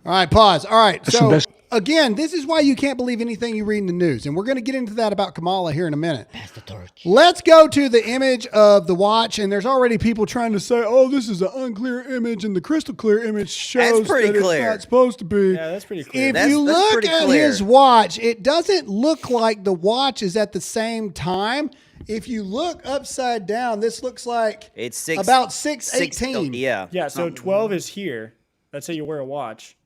All right, pause. All right, That's the so best. again, this is why you can't believe anything you read in the news, and we're going to get into that about Kamala here in a minute. Pass the torch. Let's go to the image of the watch, and there's already people trying to say, "Oh, this is an unclear image," and the crystal clear image shows pretty that clear. it's not supposed to be. Yeah, that's pretty clear. If That's- you that's look pretty at clear. his watch, it doesn't look like the watch is at the same time. If you look upside down, this looks like It's six, about 6:18. Yeah. Yeah, so 12 is here. Let's say you wear a watch.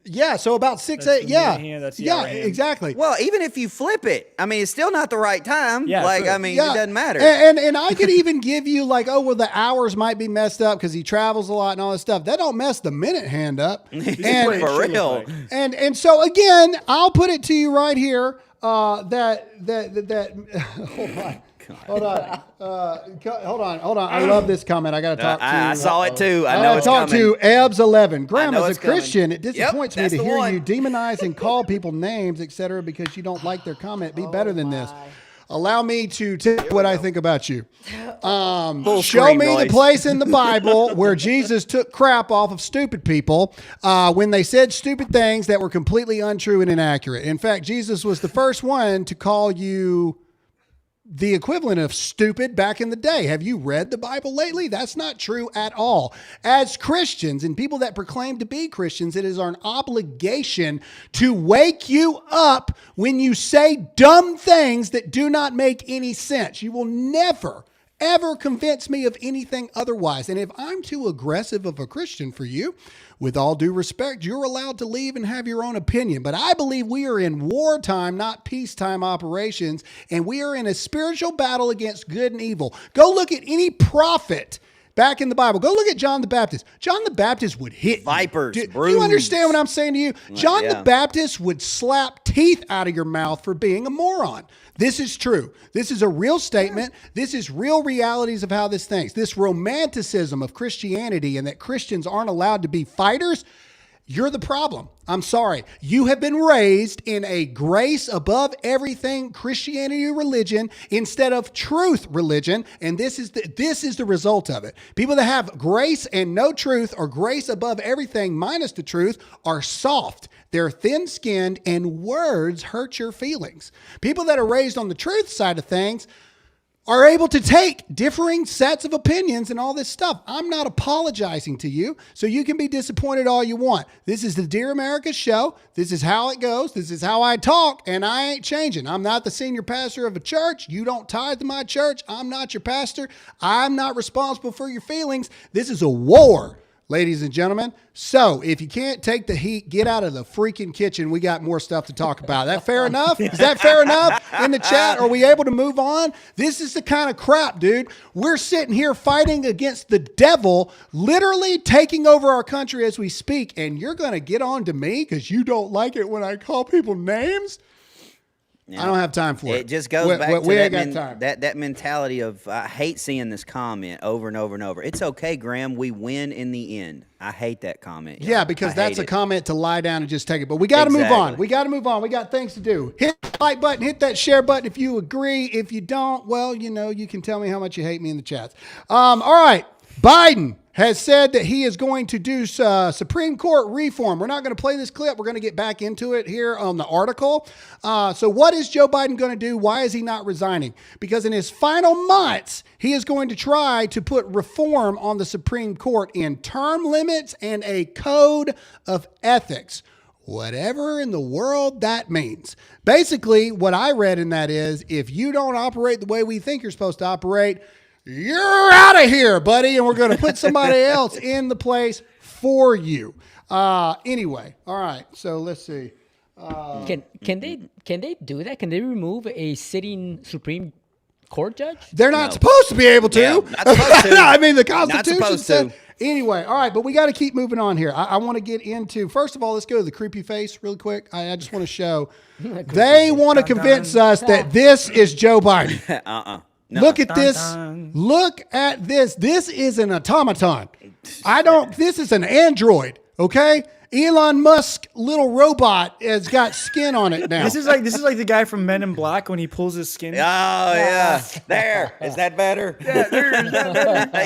Yeah, so about 6 That's 8. the Yeah, minute hand, that's the yeah, hour hand. exactly. Well, even if you flip it, I mean, it's still not the right time. Yeah, like, true. I mean, Yeah. it doesn't matter. And I could even give you like, oh, well, the hours might be messed up because he travels a lot and all this stuff. That don't mess the minute hand up. For Should look real. like. And so again, I'll put it to you right here. That hold on. I love this comment. I got to talk to. I saw it too. I know gotta it's talk coming. to Ebbs11. Graham, know as a it's coming. Christian, it disappoints me that's to the hear one. you demonize and call people names, etc., because you don't like their comment. Be better than this. Allow me to tell you what I think about you. Full Show screen, me the Royce. place in the Bible where Jesus took crap off of stupid people when they said stupid things that were completely untrue and inaccurate. In fact, Jesus was the first one to call you the equivalent of stupid back in the day. Have you read the Bible lately? That's not true at all. As Christians and people that proclaim to be Christians, it is our obligation to wake you up when you say dumb things that do not make any sense. You will never, ever convince me of anything otherwise. And if I'm too aggressive of a Christian for you, with all due respect, you're allowed to leave and have your own opinion. But I believe we are in wartime, not peacetime operations, and we are in a spiritual battle against good and evil. Go look at any prophet back in the Bible. Go look at John the Baptist. John the Baptist would hit Vipers, you. Do you broods. understand what I'm saying to you? John yeah. the Baptist would slap teeth out of your mouth for being a moron. This is true. This is a real statement. This is real realities of how this thinks. This romanticism of Christianity and that Christians aren't allowed to be fighters, you're the problem. I'm sorry. You have been raised in a grace above everything Christianity religion instead of truth religion, and this is the result of it. People that have grace and no truth, or grace above everything minus the truth, are soft. They're thin-skinned, and words hurt your feelings. People that are raised on the truth side of things are able to take differing sets of opinions and all this stuff. I'm not apologizing to you, so you can be disappointed all you want. This is the Dear America show. This is how it goes. This is how I talk, and I ain't changing. I'm not the senior pastor of a church. You don't tithe to my church. I'm not your pastor. I'm not responsible for your feelings. This is a war, ladies and gentlemen. So if you can't take the heat, get out of the freaking kitchen. We got more stuff to talk about. That fair enough? Is that fair enough in the chat? Are we able to move on? This is the kind of crap, dude. We're sitting here fighting against the devil, literally taking over our country as we speak. And you're going to get on to me because you don't like it when I call people names? I don't have time for it. It just goes back to we that, ain't got time. that mentality of, I hate seeing this comment over and over and over. It's okay, Graham. We win in the end. I hate that comment. Yeah, because I that's hate a it. comment to lie down and just take it. But we got to move on. Exactly. We got to move on. We got things to do. Hit the like button. Hit that share button if you agree. If you don't, well, you can tell me how much you hate me in the chats. All right. Biden has said that he is going to do Supreme Court reform. We're not going to play this clip. We're going to get back into it here on the article. So what is Joe Biden going to do? Why is he not resigning? Because in his final months, he is going to try to put reform on the Supreme Court in term limits and a code of ethics. Whatever in the world that means. Basically, what I read in that is, if you don't operate the way we think you're supposed to operate, you're out of here, buddy, and we're going to put somebody else in the place for you. Anyway, all right. So let's see. Can they do that? Can they remove a sitting Supreme Court judge? They're not supposed to be able to. Yeah, not supposed to. I mean, the Not Constitution supposed said. to. Anyway, all right, but we got to keep moving on here. I want to get into, first of all, let's go to the creepy face really quick. I just want to show. They want to convince us that this is Joe Biden. No. Look at this. Look at this. This is an automaton. This is an android, okay? Elon Musk little robot has got skin on it now. This is like the guy from Men in Black when he pulls his skin. Oh, yeah. There. Is that better?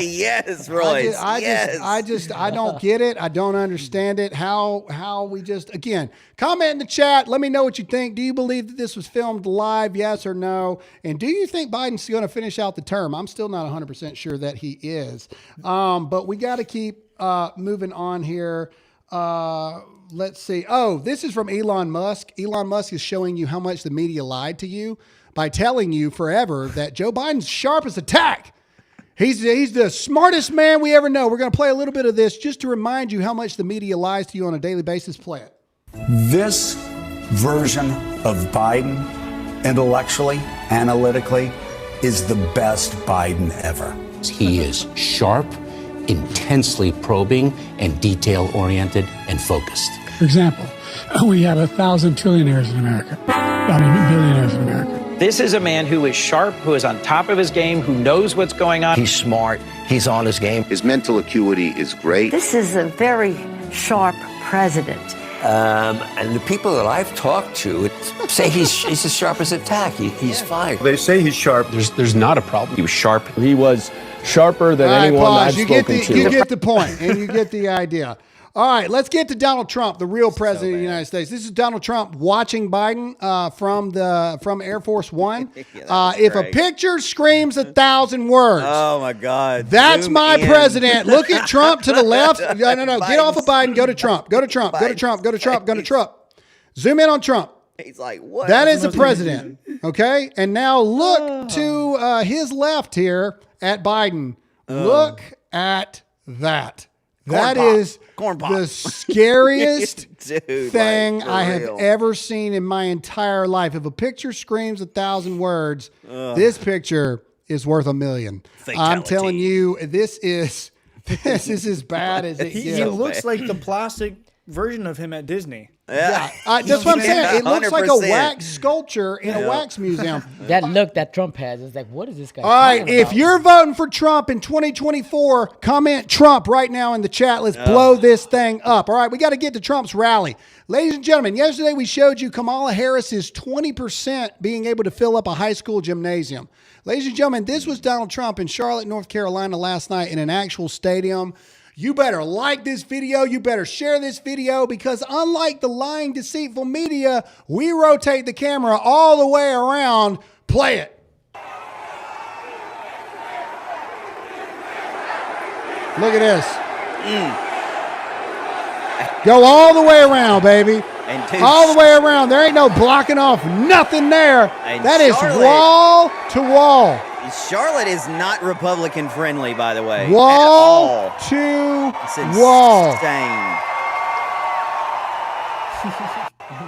Yes, Royce. I don't get it. I don't understand it. How we just, again, comment in the chat. Let me know what you think. Do you believe that this was filmed live? Yes or no? And do you think Biden's going to finish out the term? I'm still not 100% sure that he is. But we got to keep moving on here. Let's see. Oh, this is from Elon Musk. Elon Musk is showing you how much the media lied to you by telling you forever that Joe Biden's sharp as a tack. He's the smartest man we ever know. We're going to play a little bit of this just to remind you how much the media lies to you on a daily basis. Play it. This version of Biden, intellectually, analytically, is the best Biden ever. He is sharp, intensely probing, and detail-oriented and focused. For example, we have 1,000 trillionaires in America. Billionaires in America. This is a man who is sharp, who is on top of his game, who knows what's going on. He's smart. He's on his game. His mental acuity is great. This is a very sharp president. And the people that I've talked to say he's as sharp as a tack. He's fine. They say he's sharp. There's not a problem. He was sharp. He was sharper than All right, anyone pause. I've You spoken to. You get the point, and you get the idea. All right, let's get to Donald Trump, the real president of the United States. This is Donald Trump watching Biden from Air Force One. If a picture screams 1,000 words, oh my God, that's zoom my in. president. Look at Trump to the left. No. Get off of Biden. Go to Trump. Go to Trump. Go to Trump. Go to Trump. Go to Trump. Zoom in on Trump. He's like, what? That is the president. Okay, and now look to his left here at Biden. Look at that. That is the scariest thing I have ever seen in my entire life. If a picture screams 1,000 words, this picture is worth 1,000,000. I'm telling you, this is as bad as it gets. He looks like the plastic version of him at Disney. Yeah, that's what I'm saying. It looks like a wax sculpture in a wax museum. That look that Trump has is like, what is this guy? All right, if you're voting for Trump in 2024, comment Trump right now in the chat. Let's blow this thing up. All right, we got to get to Trump's rally. Ladies and gentlemen, yesterday we showed you Kamala Harris's 20% being able to fill up a high school gymnasium. Ladies and gentlemen, this was Donald Trump in Charlotte, North Carolina last night in an actual stadium. You better like this video. You better share this video because unlike the lying, deceitful media, we rotate the camera all the way around. Play it. Look at this. Go all the way around, baby. All the way around. There ain't no blocking off nothing there. That is wall to wall. Charlotte is not Republican friendly, by the way. Wall to wall.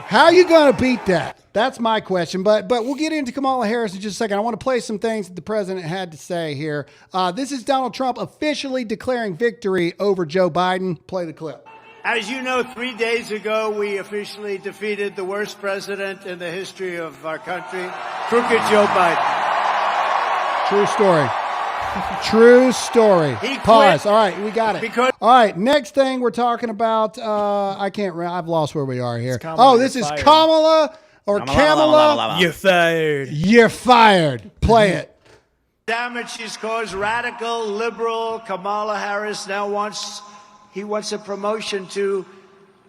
How are you going to beat that? That's my question. But we'll get into Kamala Harris in just a second. I want to play some things that the president had to say here. This is Donald Trump officially declaring victory over Joe Biden. Play the clip. As you know, 3 days ago, we officially defeated the worst president in the history of our country, crooked Joe Biden. True story. True story. Pause. All right, we got it. All right, next thing we're talking about, I've lost where we are here. This is Kamala or Kamala. You're fired. You're fired. Play it. Damage she's caused. Radical, liberal Kamala Harris now wants a promotion to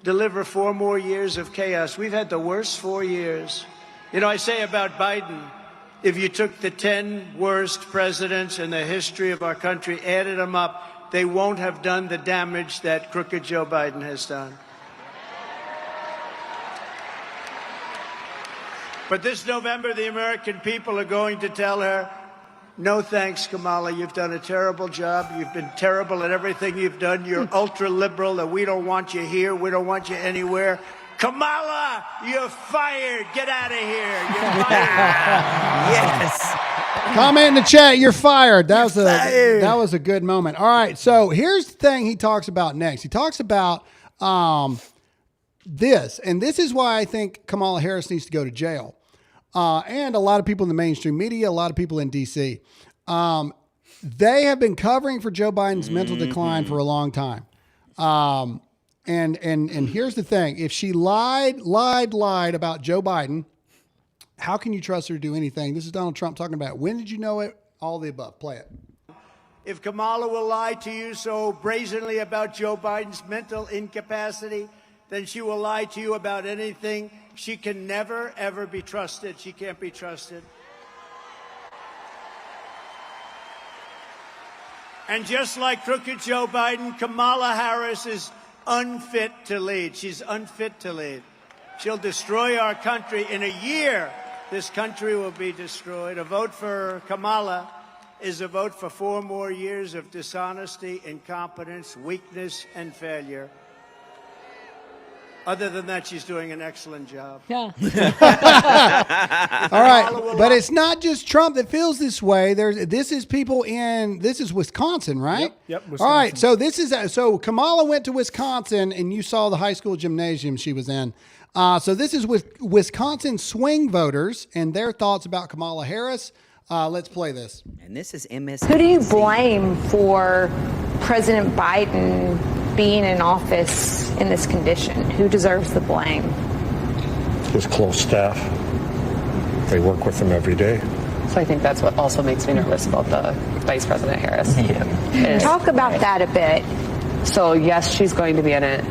deliver 4 more years of chaos. We've had the worst 4 years. You know, I say about Biden, if you took the 10 worst presidents in the history of our country, added them up, they won't have done the damage that crooked Joe Biden has done. But this November, the American people are going to tell her, no thanks, Kamala. You've done a terrible job. You've been terrible at everything you've done. You're ultra-liberal, and we don't want you here. We don't want you anywhere. Kamala, you're fired. Get out of here. You're fired. Yes. Comment in the chat. You're fired. That was a good moment. All right. So here's the thing he talks about next. He talks about this, and this is why I think Kamala Harris needs to go to jail. And a lot of people in the mainstream media, a lot of people in D.C. They have been covering for Joe Biden's mental decline for a long time. And here's the thing. If she lied about Joe Biden, how can you trust her to do anything? This is Donald Trump talking about, when did you know it? All the above. Play it. If Kamala will lie to you so brazenly about Joe Biden's mental incapacity, then she will lie to you about anything. She can never, ever be trusted. She can't be trusted. And just like crooked Joe Biden, Kamala Harris is unfit to lead. She's unfit to lead. She'll destroy our country. In a year, this country will be destroyed. A vote for Kamala is a vote for 4 more years of dishonesty, incompetence, weakness, and failure. Other than that, she's doing an excellent job. Yeah. All right. But it's not just Trump that feels this way. This is Wisconsin, right? Yep, Wisconsin. All right. So Kamala went to Wisconsin, and you saw the high school gymnasium she was in. So this is with Wisconsin swing voters and their thoughts about Kamala Harris. Let's play this. And this is MSNBC. Who do you blame for President Biden being in office in this condition? Who deserves the blame? His close staff. They work with him every day. So I think that's what also makes me nervous about the Vice President Harris. Yeah. Talk about that a bit. So yes, she's going to be in it,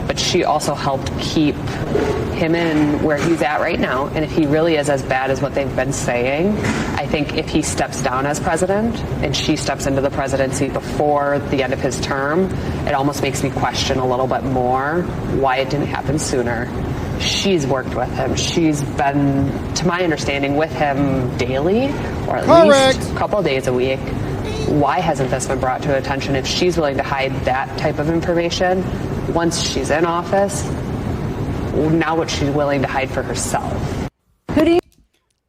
but she also helped keep him in where he's at right now. And if he really is as bad as what they've been saying, I think if he steps down as president and she steps into the presidency before the end of his term, it almost makes me question a little bit more why it didn't happen sooner. She's worked with him. She's been, to my understanding, with him daily, or at least a couple of days a week. Why hasn't this been brought to her attention? If she's willing to hide that type of information, once she's in office, now what she's willing to hide for herself. Who do you?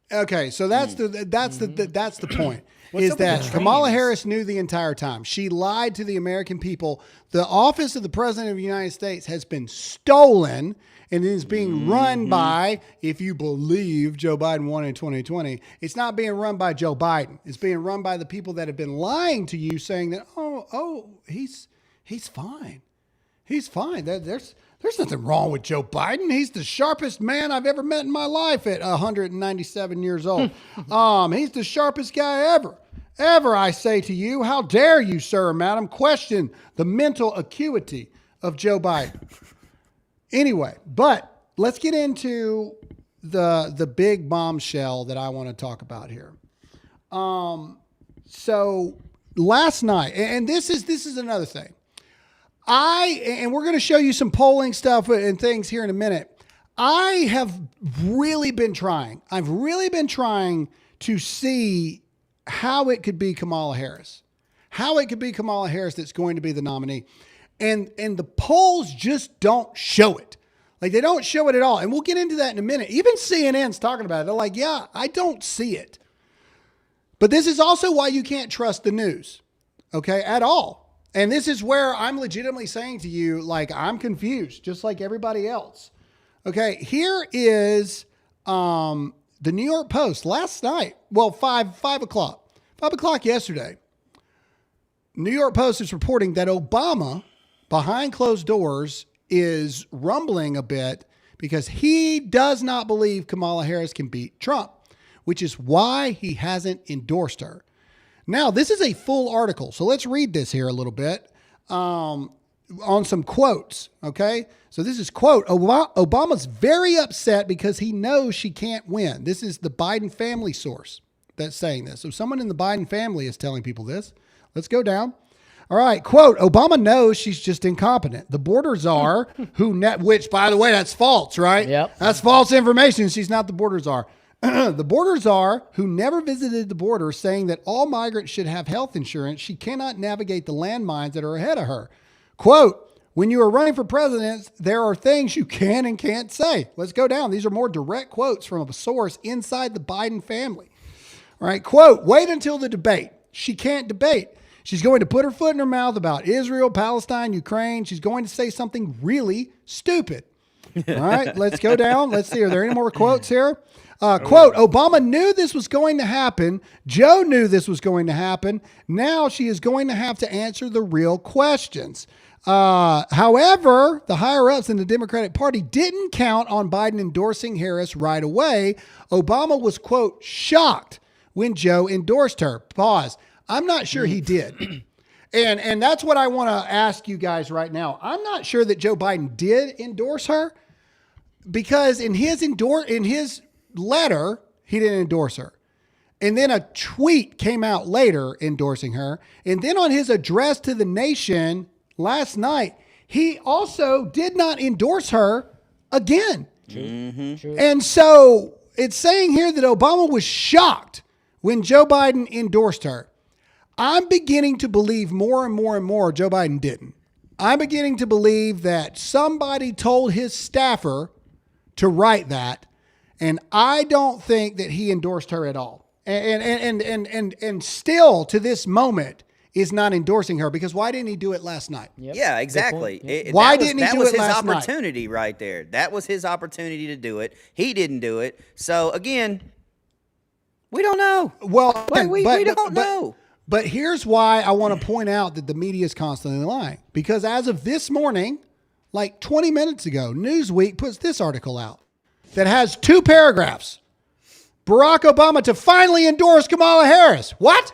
Okay, so that's the point. Is that Kamala Harris knew the entire time. She lied to the American people. The office of the President of the United States has been stolen and is being run by, if you believe Joe Biden won in 2020, it's not being run by Joe Biden. It's being run by the people that have been lying to you, saying that, he's fine. He's fine. There's nothing wrong with Joe Biden. He's the sharpest man I've ever met in my life at 197 years old. He's the sharpest guy ever, I say to you. How dare you, sir or madam, question the mental acuity of Joe Biden. Anyway, but let's get into the big bombshell that I want to talk about here. So last night, and this is another thing. And we're going to show you some polling stuff and things here in a minute. I have really been trying. I've really been trying to see how it could be Kamala Harris. How it could be Kamala Harris that's going to be the nominee. And the polls just don't show it. Like, they don't show it at all. And we'll get into that in a minute. Even CNN's talking about it. They're like, yeah, I don't see it. But this is also why you can't trust the news, okay, at all. And this is where I'm legitimately saying to you, like, I'm confused, just like everybody else. Okay, here is the New York Post last night. Well, 5 o'clock yesterday. New York Post is reporting that Obama, behind closed doors, is rumbling a bit because he does not believe Kamala Harris can beat Trump, which is why he hasn't endorsed her. Now, this is a full article, so let's read this here a little bit on some quotes, okay? So this is, quote, Obama's very upset because he knows she can't win. This is the Biden family source that's saying this. So someone in the Biden family is telling people this. Let's go down. All right, quote, Obama knows she's just incompetent. The border czar, which, by the way, that's false, right? Yep. That's false information. She's not the border czar. The border czar, who never visited the border, saying that all migrants should have health insurance, she cannot navigate the landmines that are ahead of her. Quote, when you are running for president, there are things you can and can't say. Let's go down. These are more direct quotes from a source inside the Biden family. All right, quote, wait until the debate. She can't debate. She's going to put her foot in her mouth about Israel, Palestine, Ukraine. She's going to say something really stupid. All right, let's go down. Let's see. Are there any more quotes here? Quote, Obama knew this was going to happen. Joe knew this was going to happen. Now she is going to have to answer the real questions. However, the higher-ups in the Democratic Party didn't count on Biden endorsing Harris right away. Obama was, quote, shocked when Joe endorsed her. Pause. I'm not sure he did. And that's what I want to ask you guys right now. I'm not sure that Joe Biden did endorse her because in his letter, he didn't endorse her. And then a tweet came out later endorsing her. And then on his address to the nation last night, he also did not endorse her again. Mm-hmm. And so it's saying here that Obama was shocked when Joe Biden endorsed her. I'm beginning to believe more and more and more Joe Biden didn't. I'm beginning to believe that somebody told his staffer to write that, and I don't think that he endorsed her at all. And still to this moment is not endorsing her because why didn't he do it last night? Yep. Yeah, exactly. Why didn't he do it last night? That was his opportunity right there. That was his opportunity to do it. He didn't do it. So again, we don't know. Well, we don't know. But here's why I want to point out that the media is constantly lying. Because as of this morning, like 20 minutes ago, Newsweek puts this article out that has 2 paragraphs. Barack Obama to finally endorse Kamala Harris. What?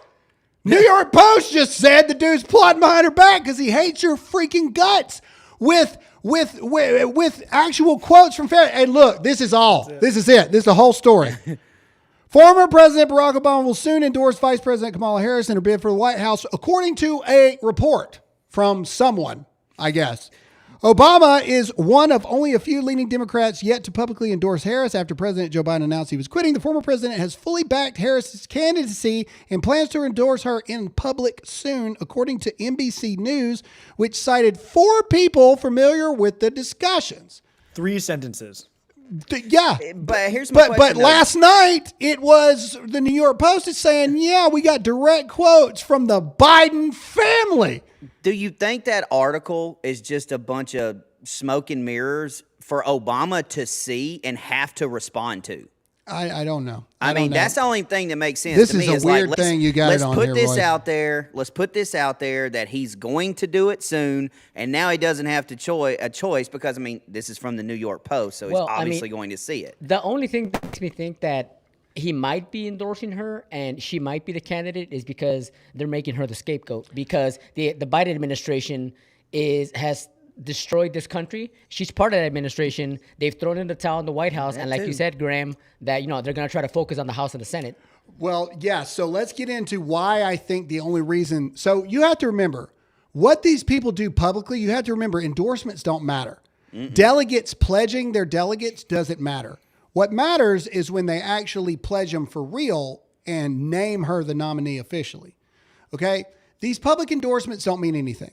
New York Post just said the dude's plotting behind her back because he hates your freaking guts with actual quotes from Farrah. And look, this is all. This is it. This is the whole story. Former President Barack Obama will soon endorse Vice President Kamala Harris in her bid for the White House, according to a report from someone, I guess. Obama is one of only a few leading Democrats yet to publicly endorse Harris after President Joe Biden announced he was quitting. The former president has fully backed Harris's candidacy and plans to endorse her in public soon, according to NBC News, which cited 4 people familiar with the discussions. 3 sentences. Yeah, but here's my question. But last night it was the New York Post is saying, yeah, we got direct quotes from the Biden family. Do you think that article is just a bunch of smoke and mirrors for Obama to see and have to respond to? I don't know. I mean, that's the only thing that makes sense this to me. This is a weird like, thing you got let's on put here, this Roy. out there. Let's put this out there that he's going to do it soon, and now he doesn't have to a choice because, I mean, this is from the New York Post, so he's obviously going to see it. The only thing that makes me think that he might be endorsing her and she might be the candidate is because they're making her the scapegoat, because the Biden administration has destroyed this country. She's part of that administration. They've thrown in the towel in the White House. And like you said, Graham, that, they're going to try to focus on the House and the Senate. Well, yeah. So let's get into why I think the only reason. So you have to remember what these people do publicly. You have to remember endorsements don't matter. Delegates pledging their delegates doesn't matter. What matters is when they actually pledge them for real and name her the nominee officially. Okay. These public endorsements don't mean anything.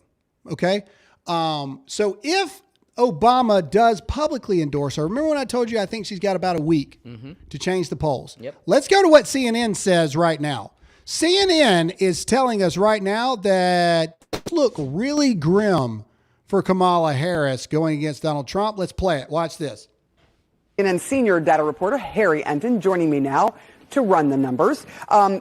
Okay. So if Obama does publicly endorse her, remember when I told you I think she's got about a week to change the polls? Yep. Let's go to what CNN says right now. CNN is telling us right now that look really grim for Kamala Harris going against Donald Trump. Let's play it. Watch this. CNN senior data reporter Harry Enton joining me now to run the numbers.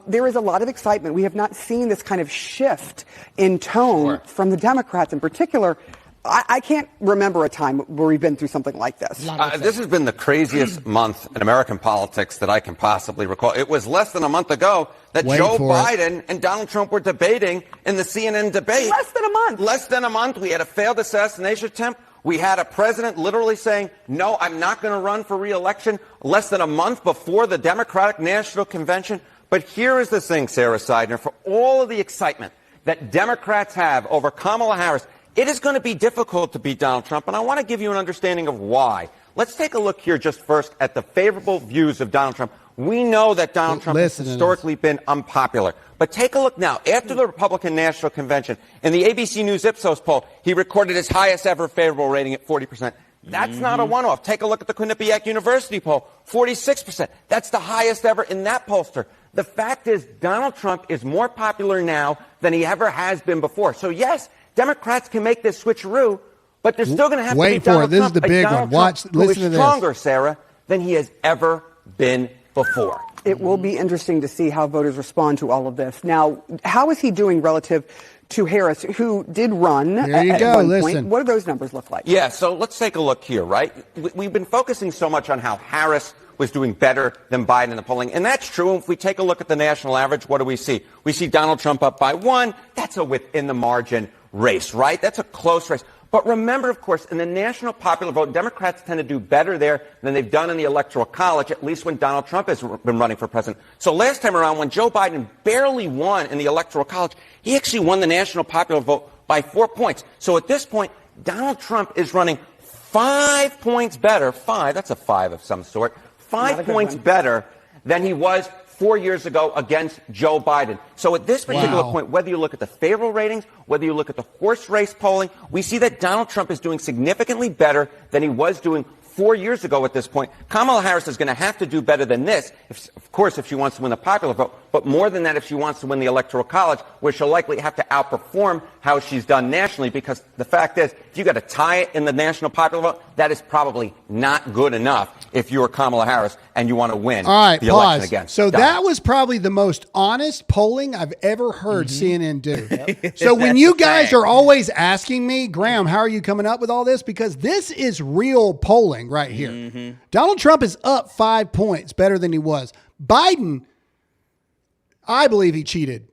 There is a lot of excitement. We have not seen this kind of shift in tone from the Democrats in particular. I can't remember a time where we've been through something like this. This has been the craziest month in American politics that I can possibly recall. It was less than a month ago that Joe Biden and Donald Trump were debating in the CNN debate. Less than a month. Less than a month. We had a failed assassination attempt. We had a president literally saying, no, I'm not going to run for re-election less than a month before the Democratic National Convention. But here is the thing, Sarah Seidner, for all of the excitement that Democrats have over Kamala Harris, it is going to be difficult to beat Donald Trump, and I want to give you an understanding of why. Let's take a look here just first at the favorable views of Donald Trump. We know that Donald Trump has historically been unpopular. But take a look now. After the Republican National Convention, in the ABC News Ipsos poll, he recorded his highest ever favorable rating at 40%. That's not a one-off. Take a look at the Quinnipiac University poll, 46%. That's the highest ever in that pollster. The fact is, Donald Trump is more popular now than he ever has been before. So, yes, Democrats can make this switcheroo, but they're still going to have to beat Donald Trump. This is the big one. Watch, listen to this. Stronger, Sarah, than he has ever been before. It will be interesting to see how voters respond to all of this. Now, how is he doing relative to Harris, who did run at one point? What do those numbers look like? Yeah, so let's take a look here, right? We've been focusing so much on how Harris was doing better than Biden in the polling, and that's true. If we take a look at the national average, what do we see? We see Donald Trump up by 1. That's a within-the-margin race, right? That's a close race. But remember, of course, in the national popular vote, Democrats tend to do better there than they've done in the Electoral College, at least when Donald Trump has been running for president. So last time around, when Joe Biden barely won in the Electoral College, he actually won the national popular vote by 4 points. So at this point, Donald Trump is running 5 points better. 5, that's a 5 of some sort. 5 points better than he was 4 years ago against Joe Biden. So at this particular point, whether you look at the favorable ratings, whether you look at the horse race polling, we see that Donald Trump is doing significantly better than he was doing 4 years ago at this point. Kamala Harris is going to have to do better than this, of course, if she wants to win the popular vote. but more than that if she wants to win the Electoral College, where she'll likely have to outperform how she's done nationally, because the fact is, if you got to tie it in the national popular vote, that is probably not good enough if you're Kamala Harris and you want to win the election again. So that was probably the most honest polling I've ever heard CNN do. So when you guys are always asking me, Graham, how are you coming up with all this? Because this is real polling right here. Donald Trump is up 5 points, better than he was. Biden, I believe he cheated.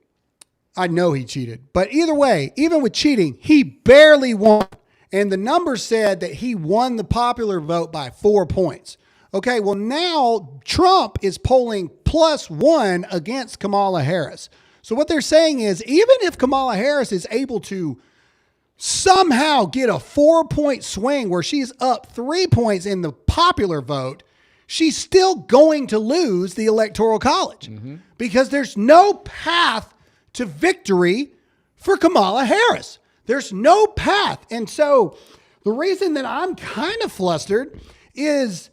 I know he cheated. But either way, even with cheating, he barely won. And the numbers said that he won the popular vote by 4 points. Okay, well now Trump is polling +1 against Kamala Harris. So what they're saying is, even if Kamala Harris is able to somehow get a 4-point swing where she's up 3 points in the popular vote, she's still going to lose the Electoral College because there's no path to victory for Kamala Harris. There's no path. And so the reason that I'm kind of flustered is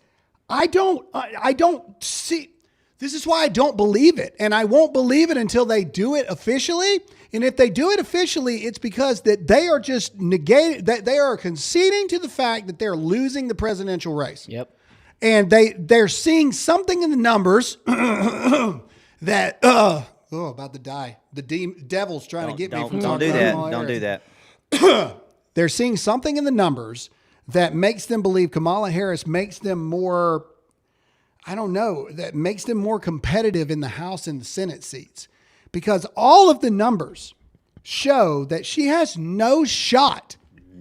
I don't see, this is why I don't believe it. And I won't believe it until they do it officially. And if they do it officially, it's because that they are just negating, that they are conceding to the fact that they're losing the presidential race. Yep. And they're seeing something in the numbers that, about to die. The devil's trying to get me from Don't talking do that. about Don't do that. They're seeing something in the numbers that makes them believe Kamala Harris makes them more, I don't know, that makes them more competitive in the House and the Senate seats. Because all of the numbers show that she has no shot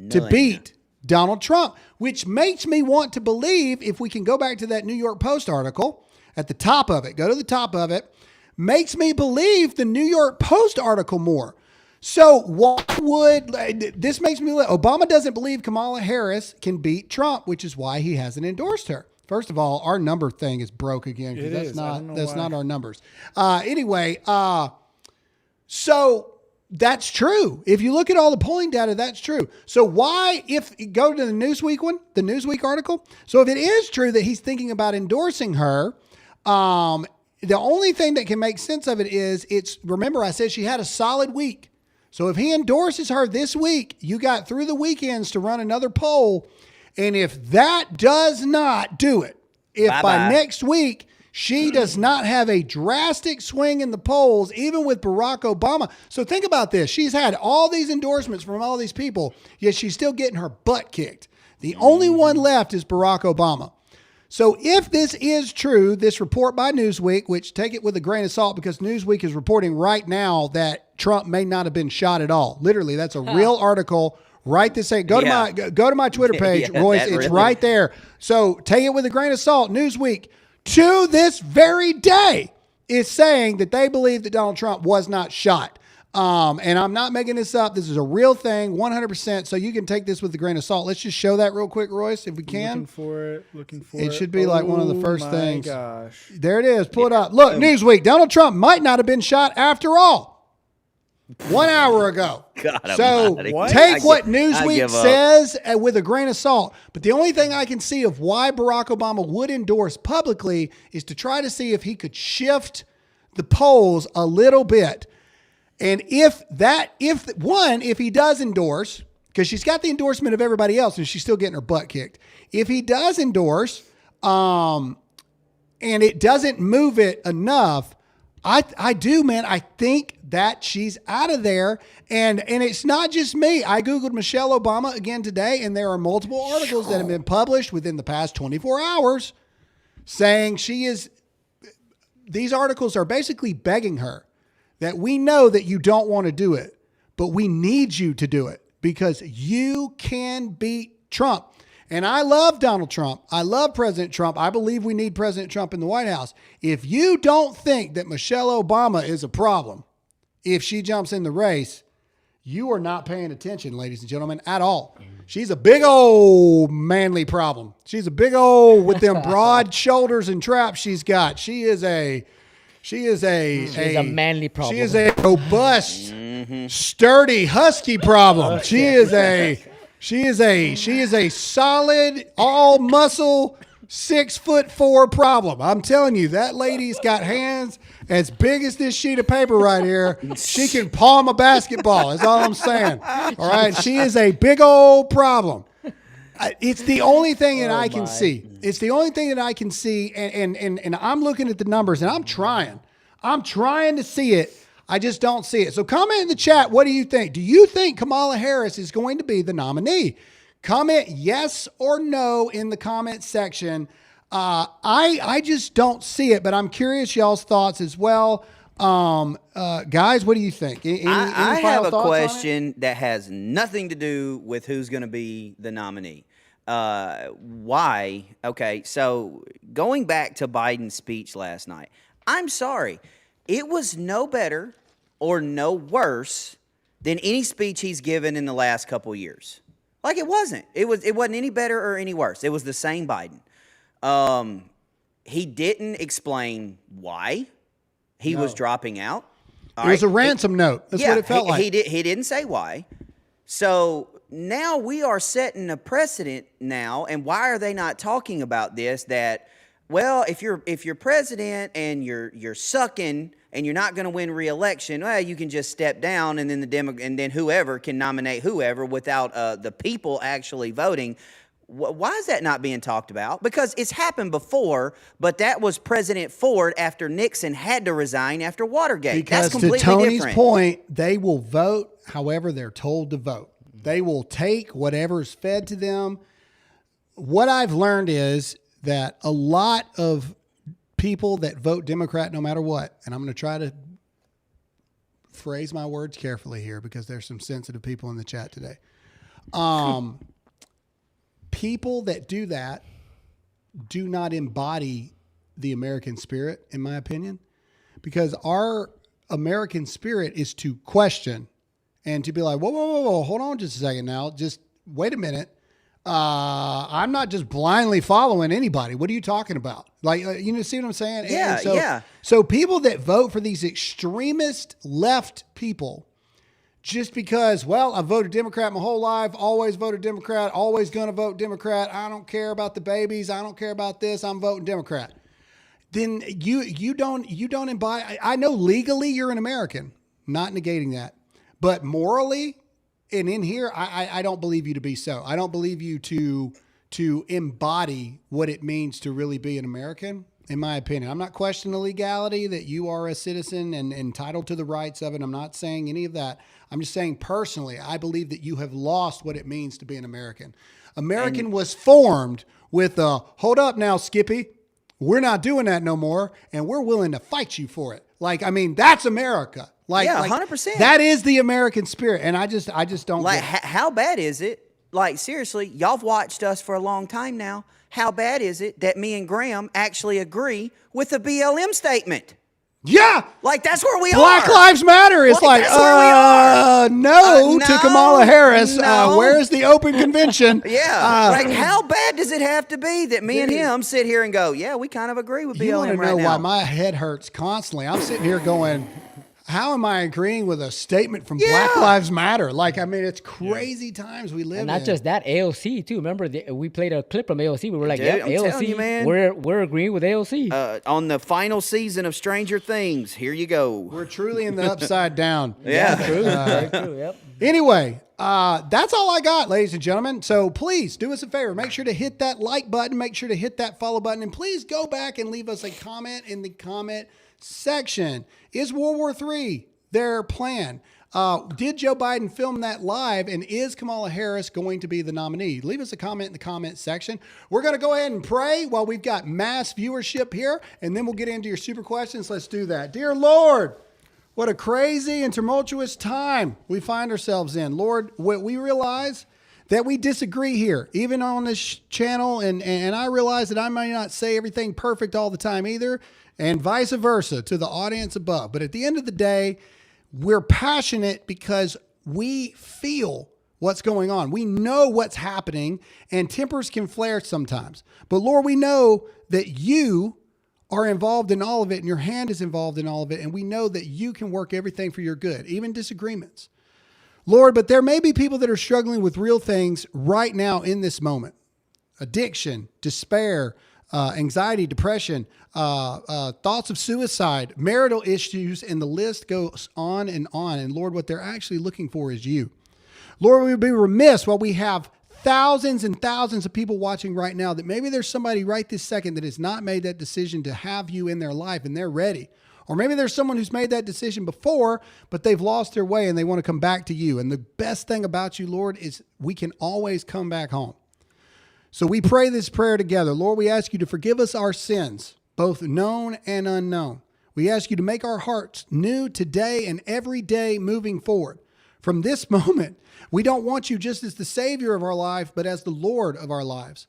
to beat Donald Trump, which makes me want to believe, if we can go back to that New York Post article at the top of it, go to the top of it, makes me believe the New York Post article more. So why would, this makes me, Obama doesn't believe Kamala Harris can beat Trump, which is why he hasn't endorsed her. First of all, our number thing is broke again, because that's not our numbers. Anyway, so that's true. If you look at all the polling data, that's true. So why, if you go to the Newsweek one, the Newsweek article. So if it is true that he's thinking about endorsing her, the only thing that can make sense of it is remember I said she had a solid week. So if he endorses her this week, you got through the weekends to run another poll. And if that does not do it, if by next week she does not have a drastic swing in the polls, even with Barack Obama. So think about this. She's had all these endorsements from all these people, yet she's still getting her butt kicked. The only one left is Barack Obama. So if this is true, this report by Newsweek, which take it with a grain of salt because Newsweek is reporting right now that Trump may not have been shot at all. Literally, that's a real article. Right this second. Go to my Twitter page, Royce. It's right there. So take it with a grain of salt. Newsweek, to this very day, is saying that they believe that Donald Trump was not shot. And I'm not making this up. This is a real thing, 100%. So you can take this with a grain of salt. Let's just show that real quick, Royce, if we can. Looking for it. It should be like one of the first things. Gosh. There it is. Pull it up. Look, Newsweek. Donald Trump might not have been shot after all. 1 hour ago. So take what Newsweek says with a grain of salt. But the only thing I can see of why Barack Obama would endorse publicly is to try to see if he could shift the polls a little bit. And if he does endorse, because she's got the endorsement of everybody else and she's still getting her butt kicked. If he does endorse, and it doesn't move it enough, I think that she's out of there. And it's not just me. I Googled Michelle Obama again today, and there are multiple articles that have been published within the past 24 hours saying these articles are basically begging her that we know that you don't want to do it, but we need you to do it because you can beat Trump. And I love Donald Trump. I love President Trump. I believe we need President Trump in the White House. If you don't think that Michelle Obama is a problem, if she jumps in the race, you are not paying attention, ladies and gentlemen, at all. She's a big old manly problem. She's a big old with them broad shoulders and traps she's got. She is a manly problem. She is a robust, sturdy, husky problem. She is a solid, all muscle, 6'4" problem. I'm telling you, that lady's got hands as big as this sheet of paper right here. She can palm a basketball, is all I'm saying. All right. She is a big old problem. It's the only thing that I can see. It's the only thing that I can see. And I'm looking at the numbers and I'm trying. I'm trying to see it. I just don't see it. So comment in the chat. What do you think? Do you think Kamala Harris is going to be the nominee? Comment yes or no in the comment section. I just don't see it, but I'm curious y'all's thoughts as well. Guys, what do you think? Any I final have a thoughts on it? question that has nothing to do with who's going to be the nominee. Why? Okay, so going back to Biden's speech last night, I'm sorry. It was no better or no worse than any speech he's given in the last couple years. Like it wasn't. It wasn't any better or any worse. It was the same Biden. He didn't explain why he was dropping out. It was a ransom note. That's what it felt like. He didn't say why. So now we are setting a precedent now, and why are they not talking about this? That, well, if you're president and you're sucking and you're not going to win re-election, well, you can just step down, and then whoever can nominate whoever without the people actually voting. Why is that not being talked about? Because it's happened before, but that was President Ford after Nixon had to resign after Watergate. Because That's completely to Tony's different. point, they will vote however they're told to vote. They will take whatever's fed to them. What I've learned is that a lot of people that vote Democrat no matter what, and I'm going to try to phrase my words carefully here because there's some sensitive people in the chat today. People that do that do not embody the American spirit, in my opinion, because our American spirit is to question and to be like, whoa, hold on just a second now. Just wait a minute. I'm not just blindly following anybody. What are you talking about? Like, see what I'm saying? Yeah, yeah. So people that vote for these extremist left people, just because, well, I voted Democrat my whole life, always voted Democrat, always going to vote Democrat. I don't care about the babies. I don't care about this. I'm voting Democrat. Then you don't embody. I know legally you're an American, not negating that, but morally and in here, I don't believe you to be so. I don't believe you to embody what it means to really be an American. In my opinion, I'm not questioning the legality that you are a citizen and entitled to the rights of it. I'm not saying any of that. I'm just saying personally, I believe that you have lost what it means to be an American. American was formed with a, hold up now, Skippy. We're not doing that no more. And we're willing to fight you for it. Like, I mean, that's America. Like, yeah, 100%. That is the American spirit. And I just don't like, get it. How bad is it? Like, seriously, y'all have watched us for a long time now. How bad is it that me and Graham actually agree with the BLM statement? Yeah. Like, that's where we Black are. Lives Matter. It's like, that's where we are. No to Kamala Harris. No. Where's the open convention? Yeah. Like, how bad does it have to be that me and him sit here and go, yeah, we kind of agree with BLM You want to right know now? why my head hurts constantly. I'm sitting here going, how am I agreeing with a statement from Black Lives Matter? Like, I mean, it's crazy times we live And in. not just that, AOC too. Remember, we played a clip from AOC. We were like, Dude, yep, I'm AOC, telling you, man. we're agreeing with AOC. On the final season of Stranger Things, here you go. We're truly in the upside down. Yeah. True. Very true. Yep. Anyway, that's all I got, ladies and gentlemen. So please do us a favor. Make sure to hit that like button. Make sure to hit that follow button. And please go back and leave us a comment in the comment section. Is World War III their plan? Did Joe Biden film that live? And is Kamala Harris going to be the nominee? Leave us a comment in the comment section. We're going to go ahead and pray while we've got mass viewership here. And then we'll get into your super questions. Let's do that. Dear Lord, what a crazy and tumultuous time we find ourselves in. Lord, we realize that we disagree here, even on this channel. And I realize that I may not say everything perfect all the time either, and vice versa to the audience above. But at the end of the day, we're passionate because we feel what's going on. We know what's happening, and tempers can flare sometimes. But Lord, we know that you are involved in all of it, and your hand is involved in all of it. And we know that you can work everything for your good, even disagreements. Lord, but there may be people that are struggling with real things right now in this moment. Addiction, despair, anxiety, depression, thoughts of suicide, marital issues, and the list goes on. And Lord, what they're actually looking for is you. Lord, we would be remiss while we have thousands and thousands of people watching right now that maybe there's somebody right this second that has not made that decision to have you in their life and they're ready. Or maybe there's someone who's made that decision before, but they've lost their way and they want to come back to you. And the best thing about you, Lord, is we can always come back home. So we pray this prayer together. Lord, we ask you to forgive us our sins, both known and unknown. We ask you to make our hearts new today and every day moving forward. From this moment, we don't want you just as the Savior of our life, but as the Lord of our lives.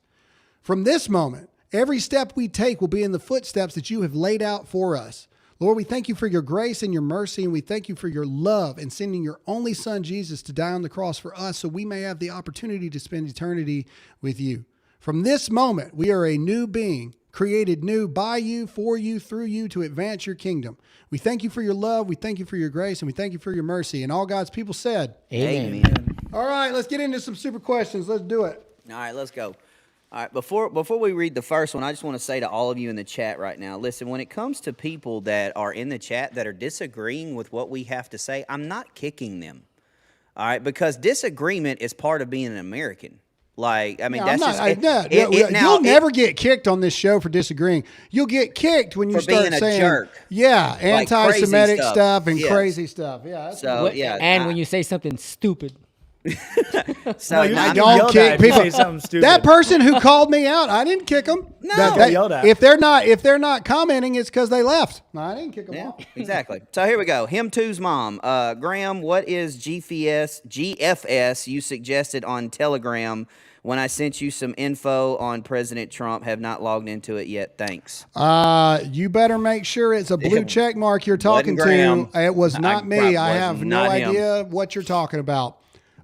From this moment, every step we take will be in the footsteps that you have laid out for us. Lord, we thank you for your grace and your mercy, and we thank you for your love and sending your only Son, Jesus, to die on the cross for us so we may have the opportunity to spend eternity with you. From this moment, we are a new being, created new by you, for you, through you, to advance your kingdom. We thank you for your love, we thank you for your grace, and we thank you for your mercy. And all God's people said, Amen. All right, let's get into some super questions. Let's do it. All right, let's go. All right, before we read the first one, I just want to say to all of you in the chat right now, listen, when it comes to people that are in the chat that are disagreeing with what we have to say, I'm not kicking them. All right, because disagreement is part of being an American. Like, I mean, you'll never get kicked on this show for disagreeing. You'll get kicked when you start saying, jerk. Yeah, Like anti-Semitic crazy stuff and Yes. crazy stuff. Yeah. And when you say something stupid. So I don't kick people. That person who called me out, I didn't kick them. No. If they're not commenting, it's because they left. No, I didn't kick them off. Exactly. So here we go. Him too's mom. Graham, what is GFS you suggested on Telegram when I sent you some info on President Trump? Have not logged into it yet. Thanks. You better make sure it's a blue check mark you're talking to. It was not me. I have no idea what you're talking about.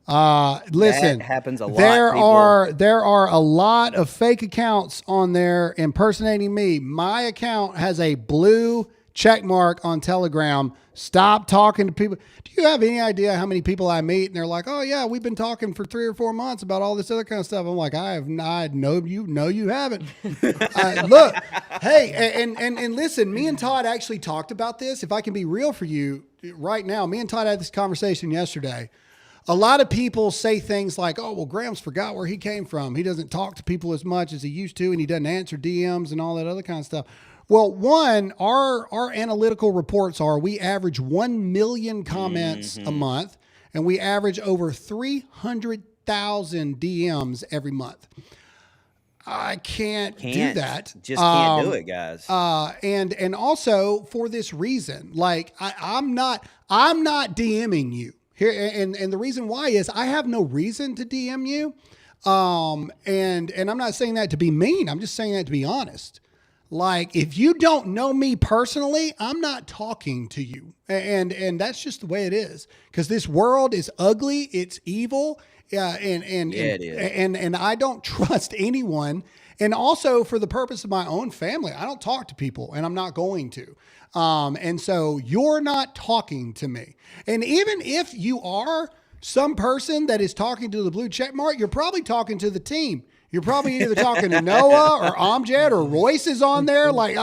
Listen, that happens a lot. There are a lot of fake accounts on there impersonating me. My account has a blue check mark on Telegram. Stop talking to people. Do you have any idea how many people I meet and they're like, "Oh yeah, we've been talking for 3 or 4 months about all this other kind of stuff." I'm like, I know you haven't. Look, hey, and listen, me and Todd actually talked about this. If I can be real for you right now, me and Todd had this conversation yesterday. A lot of people say things like, "Oh, well, Graham's forgot where he came from. He doesn't talk to people as much as he used to, and he doesn't answer DMs and all that other kind of stuff." Well, one, our analytical reports are we average 1 million comments a month, and we average over 300,000 DMs every month. I can't do that. Just can't do it, guys. And also for this reason, like I'm not DMing you. Here, and the reason why is I have no reason to DM you. And I'm not saying that to be mean. I'm just saying that to be honest. Like, if you don't know me personally, I'm not talking to you. And that's just the way it is. Because this world is ugly. It's evil. It is. And I don't trust anyone. And also for the purpose of my own family, I don't talk to people, and I'm not going to. And so you're not talking to me. And even if you are some person that is talking to the blue check mark, you're probably talking to the team. You're probably either talking to Noah or Amjad or Royce is on there. Like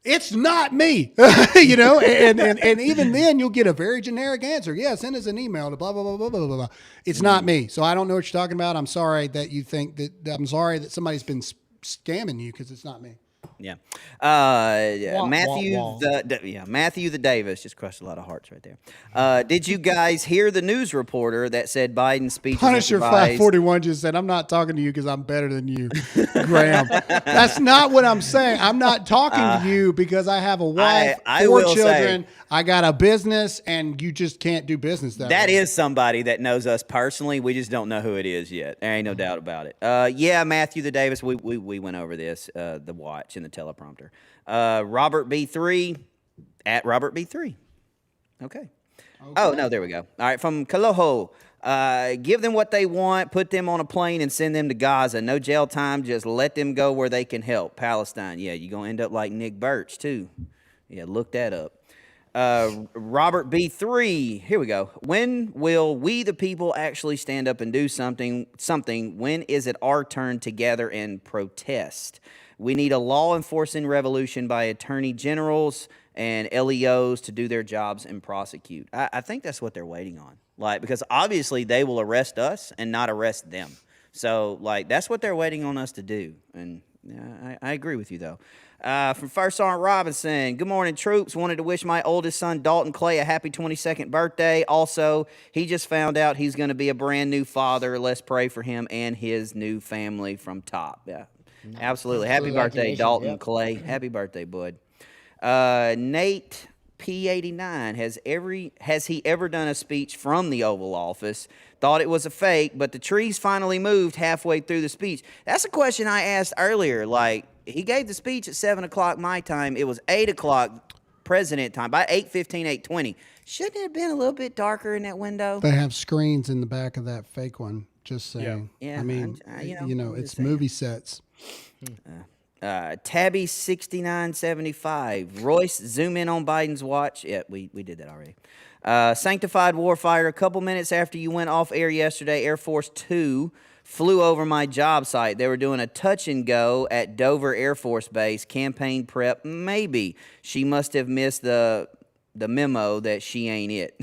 it's not me, you know? And even then you'll get a very generic answer. Yeah, send us an email to blah, blah, blah, blah, blah, blah. It's not me. So I don't know what you're talking about. I'm sorry that you think I'm sorry that somebody's been scamming you, because it's not me. Yeah. Matthew the Davis just crushed a lot of hearts right there. Did you guys hear the news reporter that said Biden's speech Punisher 541 just said, "I'm not talking to you because I'm better than you, Graham." That's not what I'm saying. I'm not talking to you because I have a wife, 4 children, I got a business, and you just can't do business that way. That is somebody that knows us personally. We just don't know who it is yet. There ain't no doubt about it. Yeah, Matthew the Davis, we went over this, the watch and the teleprompter. Robert B3 at Robert B3. Okay. Oh, no, there we go. All right, from Kaloho. Give them what they want, put them on a plane, and send them to Gaza. No jail time, just let them go where they can help. Palestine. Yeah, you're going to end up like Nick Birch, too. Yeah, look that up. Robert B3, here we go. When will we the people actually stand up and do something? When is it our turn to gather and protest? We need a law enforcing revolution by attorney generals and LEOs to do their jobs and prosecute. I think that's what they're waiting on. Like, because obviously they will arrest us and not arrest them. So, like, that's what they're waiting on us to do. And I agree with you, though. From First Sergeant Robinson, good morning, troops. Wanted to wish my oldest son, Dalton Clay, a happy 22nd birthday. Also, he just found out he's going to be a brand new father. Let's pray for him and his new family from Top. Yeah, absolutely. Happy birthday, Dalton Clay. Happy birthday, bud. Nate P89, has he ever done a speech from the Oval Office? Thought it was a fake, but the trees finally moved halfway through the speech. That's a question I asked earlier. Like, he gave the speech at 7 o'clock my time. It was 8 o'clock president time. By 8:15, 8:20. Shouldn't it have been a little bit darker in that window? They have screens in the back of that fake one. Just saying. Yeah. I mean, it's movie sets. Tabby 6975. Royce, zoom in on Biden's watch. Yeah, we did that already. Sanctified Warfighter, a couple minutes after you went off air yesterday, Air Force 2 flew over my job site. They were doing a touch and go at Dover Air Force Base. Campaign prep, maybe. She must have missed the memo that she ain't it.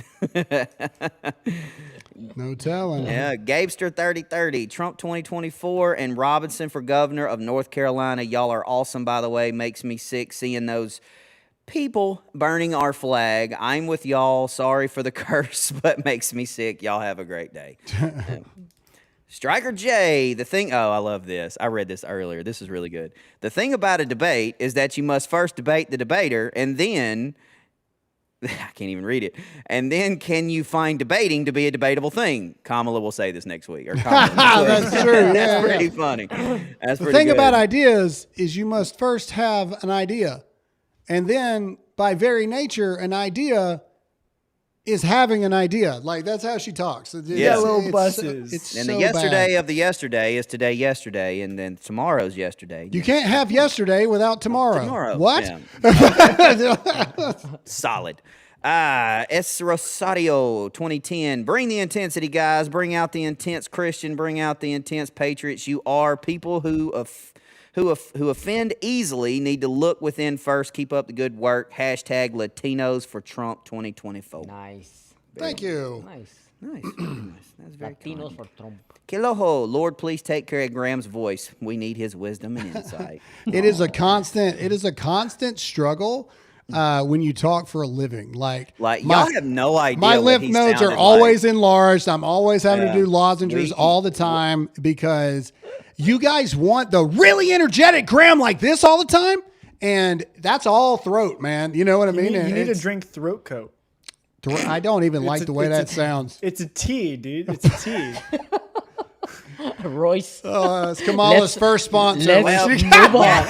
No telling. Yeah, Gabester 3030, Trump 2024, and Robinson for governor of North Carolina. Y'all are awesome, by the way. Makes me sick seeing those people burning our flag. I'm with y'all. Sorry for the curse, but makes me sick. Y'all have a great day. Striker J, I love this. I read this earlier. This is really good. The thing about a debate is that you must first debate the debater, and then, I can't even read it, and then can you find debating to be a debatable thing? Kamala will say this next week. Or That's true. That's pretty funny. That's the pretty thing good. about ideas is you must first have an idea. And then, by very nature, an idea is having an idea. Like, that's how she talks. Yeah, little buses. And so the yesterday bad. of the yesterday is today yesterday, and then tomorrow's yesterday. You can't have yesterday without tomorrow. Tomorrow. What? Yeah. Solid. S. Rosario 2010. Bring the intensity, guys. Bring out the intense Christian. Bring out the intense patriots. You are people who offend easily need to look within first. Keep up the good work. Hashtag Latinos for Trump 2024. Nice. Thank you. Nice. Nice. That's very Latinos kind. for Trump. Kiloho, Lord, please take care of Graham's voice. We need his wisdom and insight. It is a constant struggle when you talk for a living. Like y'all have no idea. My what lymph he nodes are sounded always like. enlarged. I'm always having to Yeah. do lozenges all the time because you guys want the really energetic Graham like this all the time. And that's all throat, man. You know what I mean? You need to drink throat coat. I don't even like the way that sounds. It's a tea, dude. It's a tea. Royce. It's Kamala's first sponsor. Let's move on.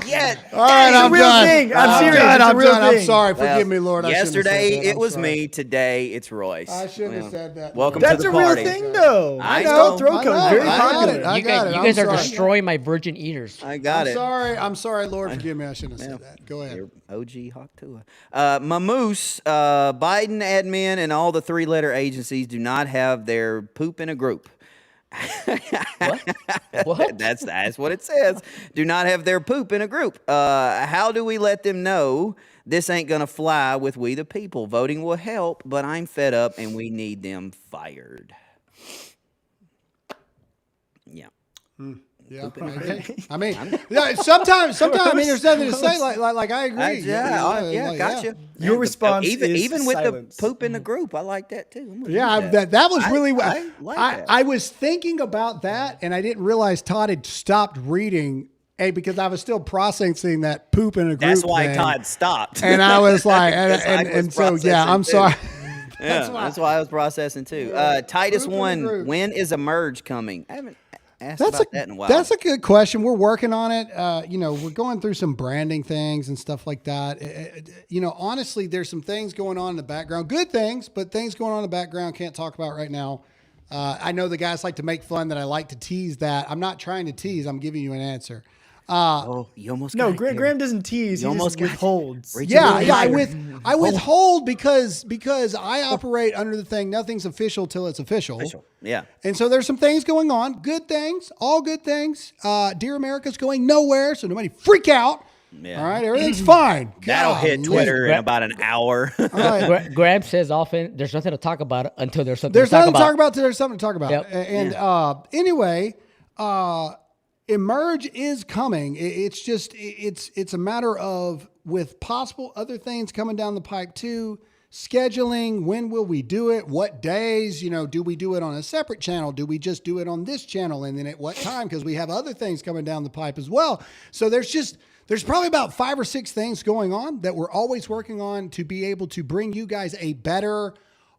Yeah. All right, I'm real done. thing. I'm serious. Done. It's a I'm real done. I'm thing. sorry. Forgive me, Lord. I shouldn't have said Yesterday that. it I'm was sorry. me. Today it's Royce. I shouldn't have said that. Welcome That's to a the real party. thing, though. I know. know. Throat coat is very I got popular. it. I You got it. guys I'm are sorry. destroying my virgin eaters. I got it. I'm sorry, Lord. Forgive me. I shouldn't have said that. Go ahead. You're OG Hawk Tua. Mamoose, Biden admin and all the three-letter agencies do not have their poop in a group. What? That's what it says. Do not have their poop in a group. How do we let them know this ain't gonna fly with we the people? Voting will help, but I'm fed up and we need them fired. Yeah. Yeah, I mean, sometimes. I mean, there's nothing to say. Like I agree. Gotcha. Your response even is with silence. the poop in the group, I like that too. Yeah, that was really. I like that. I was thinking about that, and I didn't realize Todd had stopped reading. Because I was still processing that poop in a group. That's why thing. Todd stopped. And I was like, and so yeah, I'm sorry. That's why I was processing too. Titus 1, when is a merge coming? I haven't asked about that in a while. That's a good question. We're working on it. We're going through some branding things and stuff like that. Honestly, there's some things going on in the background. Good things, but things going on in the background can't talk about right now. I know the guys like to make fun that I like to tease that. I'm not trying to tease. I'm giving you an answer. You almost No, got it, Graham doesn't tease. You He almost just got it. withholds. Reach Yeah, over yeah. here. I withhold because I operate under the thing. Nothing's official till it's official. Yeah. And so there's some things going on. Good things, all good things. Dear America's going nowhere, so nobody freak out. Yeah. All right, everything's fine. That'll hit Golly. Twitter in about an hour. All right. Graham says often, "There's nothing to talk about until there's something There's to talk nothing about." to talk about till there's something to talk about. Yep. And anyway, Emerge is coming. It's just it's a matter of, with possible other things coming down the pipe too. Scheduling, when will we do it? What days? Do we do it on a separate channel? Do we just do it on this channel? And then at what time? Because we have other things coming down the pipe as well. So there's probably about 5 or 6 things going on that we're always working on to be able to bring you guys a better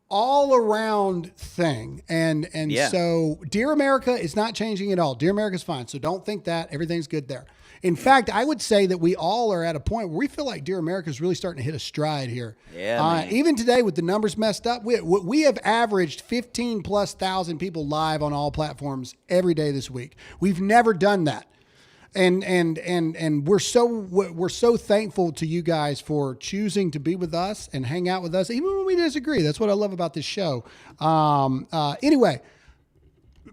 all around thing. And Yeah. so Dear America is not changing at all. Dear America's fine. So don't think that everything's good there. In fact, I would say that we all are at a point where we feel like Dear America is really starting to hit a stride here. Yeah, man. Even today with the numbers messed up, we have averaged 15,000+ people live on all platforms every day this week. We've never done that. And we're so thankful to you guys for choosing to be with us and hang out with us, even when we disagree. That's what I love about this show. Anyway,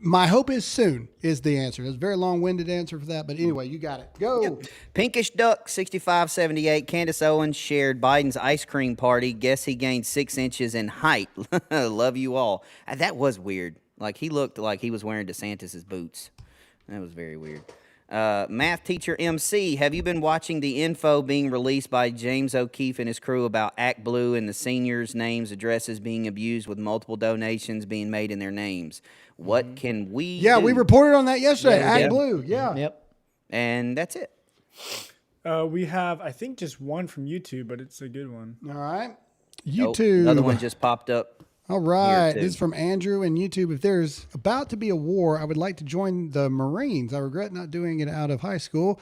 my hope is soon is the answer. It's a very long-winded answer for that, but anyway, you got it. Go. Yep. Pinkish Duck 6578. Candace Owens shared Biden's ice cream party. Guess he gained 6 inches in height. Love you all. That was weird. Like, he looked like he was wearing DeSantis's boots. That was very weird. Math teacher MC, have you been watching the info being released by James O'Keefe and his crew about Act Blue and the seniors' names, addresses being abused with multiple donations being made in their names? What can we do? We reported on that yesterday. Yeah, Act Blue. Yeah. Yep. And that's it. We have, I think, just one from YouTube, but it's a good one. All right. Nope, YouTube. another one just popped up. All right. Here, too. This is from Andrew and YouTube. If there's about to be a war, I would like to join the Marines. I regret not doing it out of high school.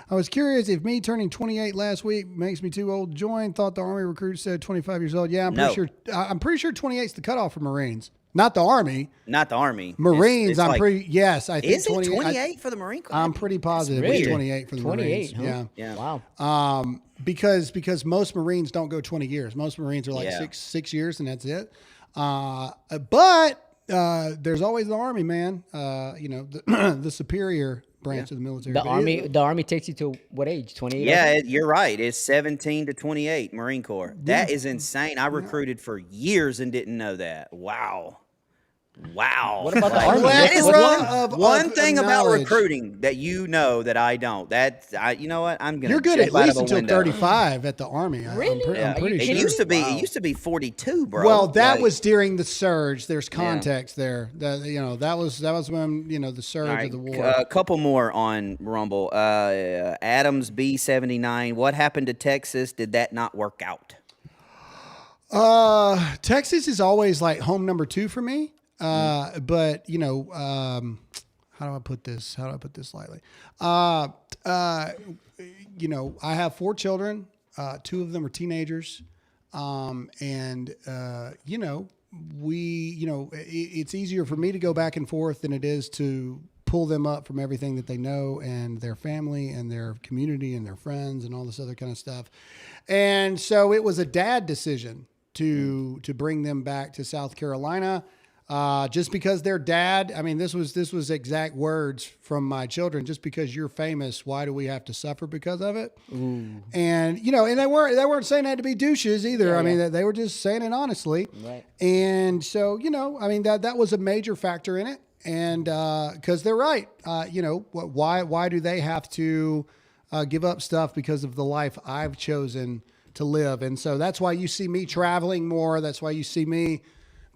I was curious if me turning 28 last week makes me too old to join. Thought the Army recruit said 25 years old. Yeah, I'm pretty sure 28 is the cutoff for Marines. Not the Army. Not the Army. Marines, It's I'm like, pretty, yes, I think is it 28. 28 for the Marine Corps? I'm pretty positive That's it's weird. 28 for the Marines. 28, huh? Yeah. Wow. Because most Marines don't go 20 years. Most Marines are like Yeah. six years and that's it. But there's always the Army, man. The superior branch of the military. The But the army takes you to what age? 28. Yeah, you're right. It's 17 to 28 Marine Corps. That is insane. I recruited for years and didn't know that. Wow. What about the Army? That is Of one thing about knowledge. recruiting that you know that I don't. You know what? I'm gonna. You're good jump at out least of a until window. 35 at the Army. Really? Yeah. I'm pretty it sure. used to be 42, bro. Well, that Like, was during the surge. There's context there. That was when the surge all right, of the war. a couple more on Rumble. Adams B79. What happened to Texas? Did that not work out? Texas is always like home number 2 for me. But how do I put this? How do I put this lightly? I have 4 children. 2 of them are teenagers. It's easier for me to go back and forth than it is to pull them up from everything that they know and their family and their community and their friends and all this other kind of stuff. And so it was a dad decision to bring them back to South Carolina. Just because their dad, I mean, this was exact words from my children. Just because you're famous, why do we have to suffer because of it? Ooh. And and they weren't saying that to be douches either. I mean, they were just saying it honestly. Right. And so that was a major factor in it. And because they're right, why do they have to give up stuff because of the life I've chosen to live? And so that's why you see me traveling more. That's why you see me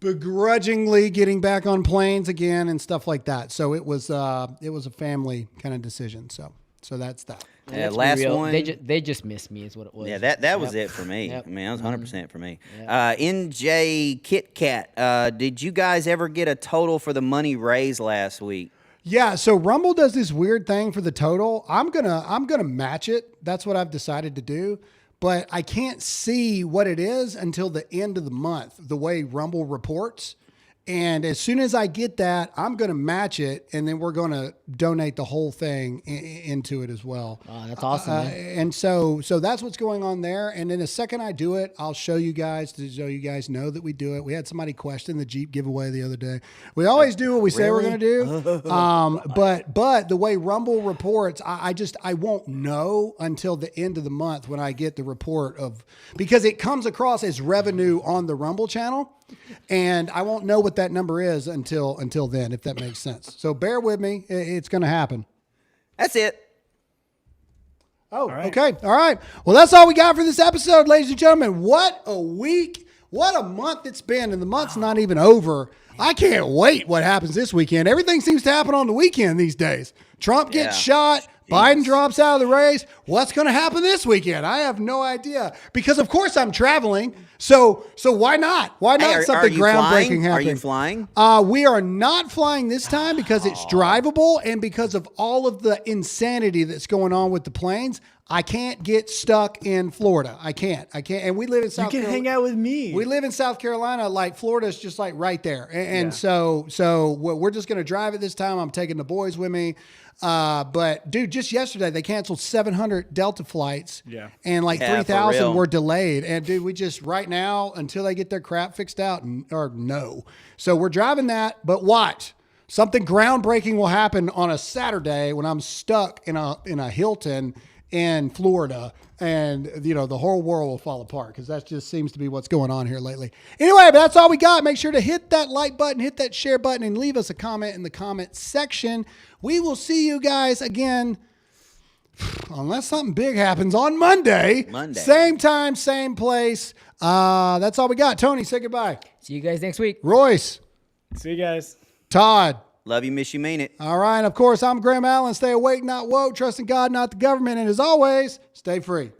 begrudgingly getting back on planes again and stuff like that. So it was a family kind of decision. So that's that. Yeah, last one. They just missed me is what it was. Yeah, that was it for me. Yep. I mean, that was 100% for me. Yep. NJ Kit Kat, did you guys ever get a total for the money raised last week? Yeah, so Rumble does this weird thing for the total. I'm gonna match it. That's what I've decided to do. But I can't see what it is until the end of the month, the way Rumble reports. And as soon as I get that, I'm going to match it, and then we're going to donate the whole thing into it as well. Oh, that's awesome. Man. And so that's what's going on there. And then the second I do it, I'll show you guys to show you guys know that we do it. We had somebody question the Jeep giveaway the other day. We always do what we say we're going to do. But the way Rumble reports, I won't know until the end of the month when I get the report because it comes across as revenue on the Rumble channel. And I won't know what that number is until then, if that makes sense. So bear with me. It's going to happen. That's it. Oh, okay. All right. Well, that's all we got for this episode, ladies and gentlemen. What a week. What a month it's been. And the month's not even over. I can't wait what happens this weekend. Everything seems to happen on the weekend these days. Trump gets shot. Biden drops out of the race. What's going to happen this weekend? I have no idea because, of course, I'm traveling. So why not? Why not something groundbreaking happen? Are you flying? We are not flying this time because it's drivable and because of all of the insanity that's going on with the planes. I can't get stuck in Florida. I can't. And we live in South Carolina. You can hang out with me. We live in South Carolina. Like Florida is just like right there. And so we're just going to drive it this time. I'm taking the boys with me. But dude, just yesterday they canceled 700 Delta flights. Yeah. And like 3,000 were delayed. And dude, we just right now until they get their crap fixed out or no. So we're driving that, but watch. Something groundbreaking will happen on a Saturday when I'm stuck in a Hilton in Florida, and the whole world will fall apart because that just seems to be what's going on here lately. Anyway, but that's all we got. Make sure to hit that like button, hit that share button, and leave us a comment in the comment section. We will see you guys again, unless something big happens, on Monday. Same time, same place. That's all we got. Tony, say goodbye. See you guys next week. Royce. See you guys. Todd. Love you, miss you, mean it. All right. Of course, I'm Graham Allen. Stay awake, not woke. Trust in God, not the government. And as always, stay free.